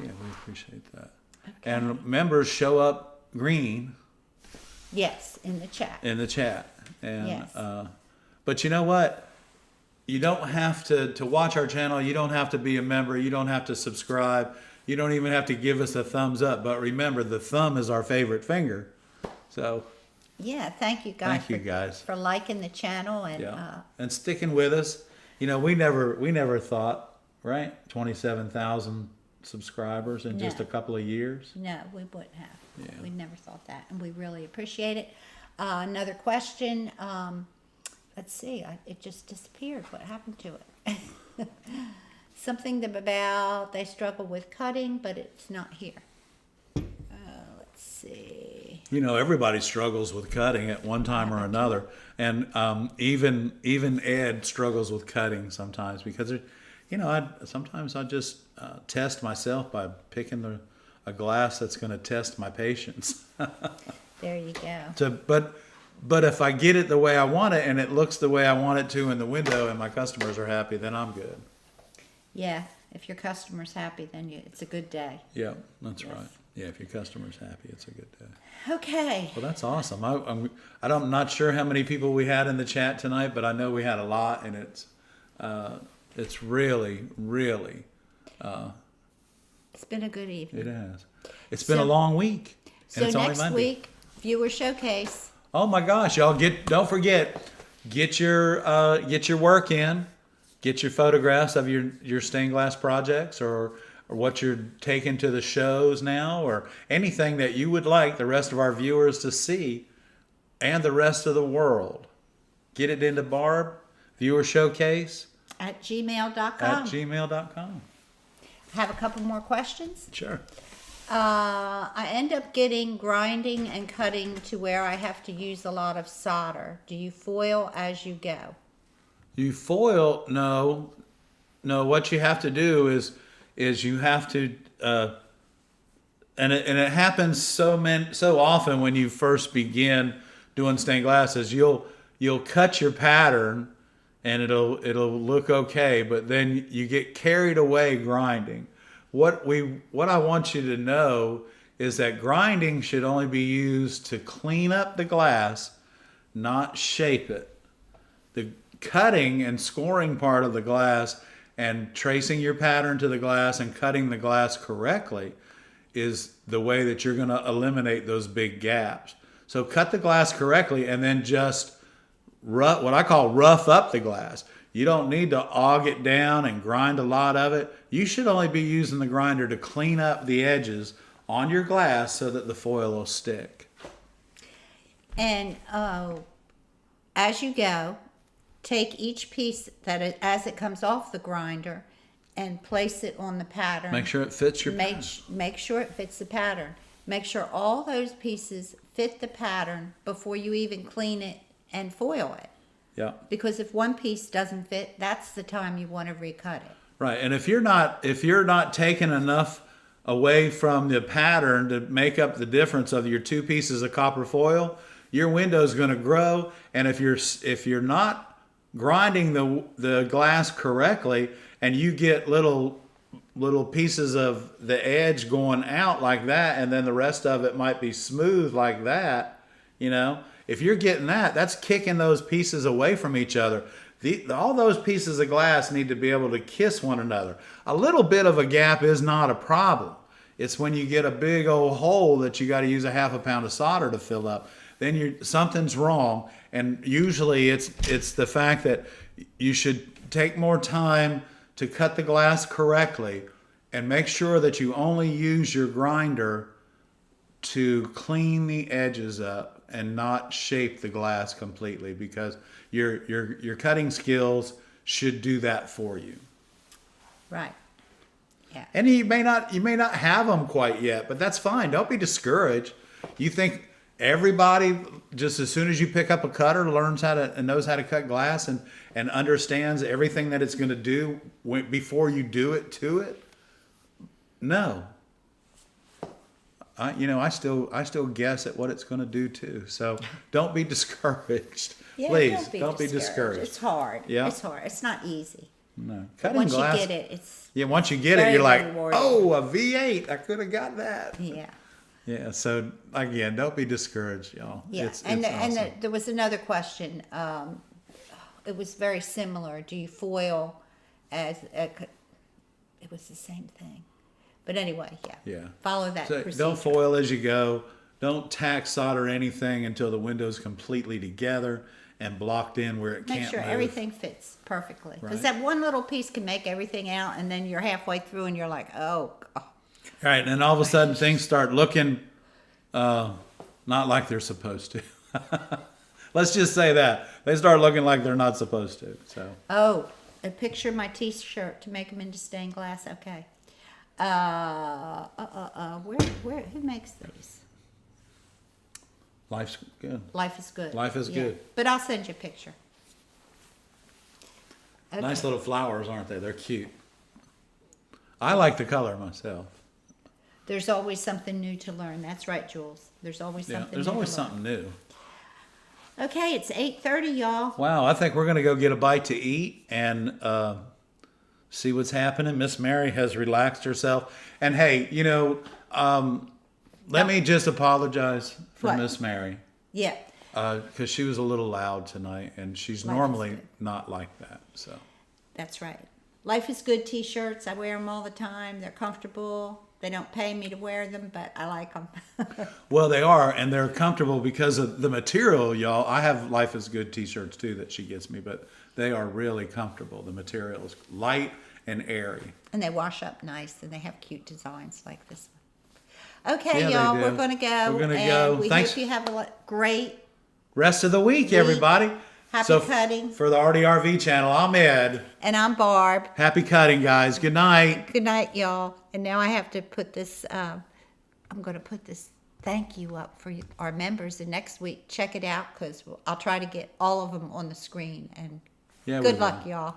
Yeah, we appreciate that. Okay. And members show up green. Yes, in the chat. In the chat. And, yes. But you know what? You don't have to watch our channel. You don't have to be a member. You don't have to subscribe. You don't even have to give us a thumbs up. But remember, the thumb is our favorite finger. So. Yeah, thank you guys. Thank you guys for liking the channel and and sticking with us. You know, we never thought, right? 27,000 subscribers in just a couple of years. No, we wouldn't have. Yeah. We never thought that, and we really appreciate it. Another question. Let's see. It just disappeared. What happened to it? Something about they struggle with cutting, but it's not here. Let's see. You know, everybody struggles with cutting at one time or another, and even Ed struggles with cutting sometimes because, you know, sometimes I just test myself by picking a glass that's going to test my patience. There you go. But if I get it the way I want it and it looks the way I want it to in the window and my customers are happy, then I'm good. Yeah, if your customer's happy, then it's a good day. Yeah, that's right. Yeah, if your customer's happy, it's a good day. Okay. Well, that's awesome. I'm not sure how many people we had in the chat tonight, but I know we had a lot, and it's really, really. It's been a good evening. It has. It's been a long week. So it's only next Monday. week, viewer showcase. Oh my gosh, y'all don't forget, get your work in, get your photographs of your stained glass projects or what you're taking to the shows now or anything that you would like the rest of our viewers to see and the rest of the world. Get it into Barb, viewer showcase. At gmail.com. At gmail.com. Have a couple more questions? Sure. I end up getting grinding and cutting to where I have to use a lot of solder. Do you foil as you go? You foil? No. What you have to do is you have to, and it happens so often when you first begin doing stained glass is you'll cut your pattern and it'll look okay, but then you get carried away grinding. What I want you to know is that grinding should only be used to clean up the glass, not shape it. The cutting and scoring part of the glass and tracing your pattern to the glass and cutting the glass correctly is the way that you're going to eliminate those big gaps. So cut the glass correctly and then just what I call rough up the glass. You don't need to aug it down and grind a lot of it. You should only be using the grinder to clean up the edges on your glass so that the foil will stick. And as you go, take each piece as it comes off the grinder and place it on the pattern. Make sure it fits your pattern. Make sure it fits the pattern. Make sure all those pieces fit the pattern before you even clean it and foil it. Yeah. Because if one piece doesn't fit, that's the time you want to recut it. Right. And if you're not taking enough away from the pattern to make up the difference of your two pieces of copper foil, your window's going to grow. And if you're not grinding the glass correctly and you get little pieces of the edge going out like that and then the rest of it might be smooth like that, you know, if you're getting that's kicking those pieces away from each other. All those pieces of glass need to be able to kiss one another. A little bit of a gap is not a problem. It's when you get a big old hole that you got to use a half a pound of solder to fill up. Then something's wrong. And usually it's the fact that you should take more time to cut the glass correctly and make sure that you only use your grinder to clean the edges up and not shape the glass completely, because your cutting skills should do that for you. Right. Yeah. And you may not have them quite yet, but that's fine. Don't be discouraged. You think everybody, just as soon as you pick up a cutter, learns how to and knows how to cut glass and understands everything that it's going to do before you do it to it? No. I still guess at what it's going to do too. So don't be discouraged. Yeah, Please don't be discouraged. It's hard. Yeah. It's hard. It's not easy. No. But Cutting once glass. you get it, it's Yeah, once you get very it, you're like, rewarding. oh, a V8. I could have got that. yeah. Yeah, so again, don't be discouraged, y'all. Yeah, It's and awesome. there was another question. It was very similar. Do you foil as it was the same thing, but anyway, yeah. Yeah. Follow that So procedure. don't foil as you go. Don't tack solder anything until the window's completely together and blocked in where it Make can't sure move. everything fits perfectly, because Right. that one little piece can make everything out, and then you're halfway through and you're like, oh, God. Right, and then all of a sudden things start looking not like they're supposed to. Let's just say that. They start looking like they're not supposed to. So Oh, a picture of my T-shirt to make them into stained glass. Okay. Where? Who makes these? life's good. Life is good. Life is good. But I'll send you a picture. Okay. Nice little flowers, aren't they? They're cute. I like the color myself. There's always something new to learn. That's right, Jules. There's always Yeah, something. there's new always to learn. something new. Okay, it's 8:30, y'all. Wow, I think we're going to go get a bite to eat and see what's happening. Miss Mary has relaxed herself. And hey, let me just apologize for What? Miss Mary Yeah, because she was a little loud tonight and she's Life is normally good. not like that. So that's right. Life is good T-shirts. I wear them all the time. They're comfortable. They don't pay me to wear them, but I like them. well, they are, and they're comfortable because of the material, y'all. I have Life is Good T-shirts too that she gets me, but they are really comfortable. The material is light and airy. And they wash up nice, and they have cute designs like this one. Okay, Yeah, they y'all, do. we're going to go. We're gonna and go. We Thanks. hope you have a great. Rest of the week, everybody. Happy cutting. For the ARTyRV channel, I'm Ed. And I'm Barb. Happy cutting, guys. Good night. Good night, y'all. And now I have to put this, I'm going to put this thank you up for our members. And next week, check it out because I'll try to get all of them on the screen. And Yeah, we good will. luck, y'all.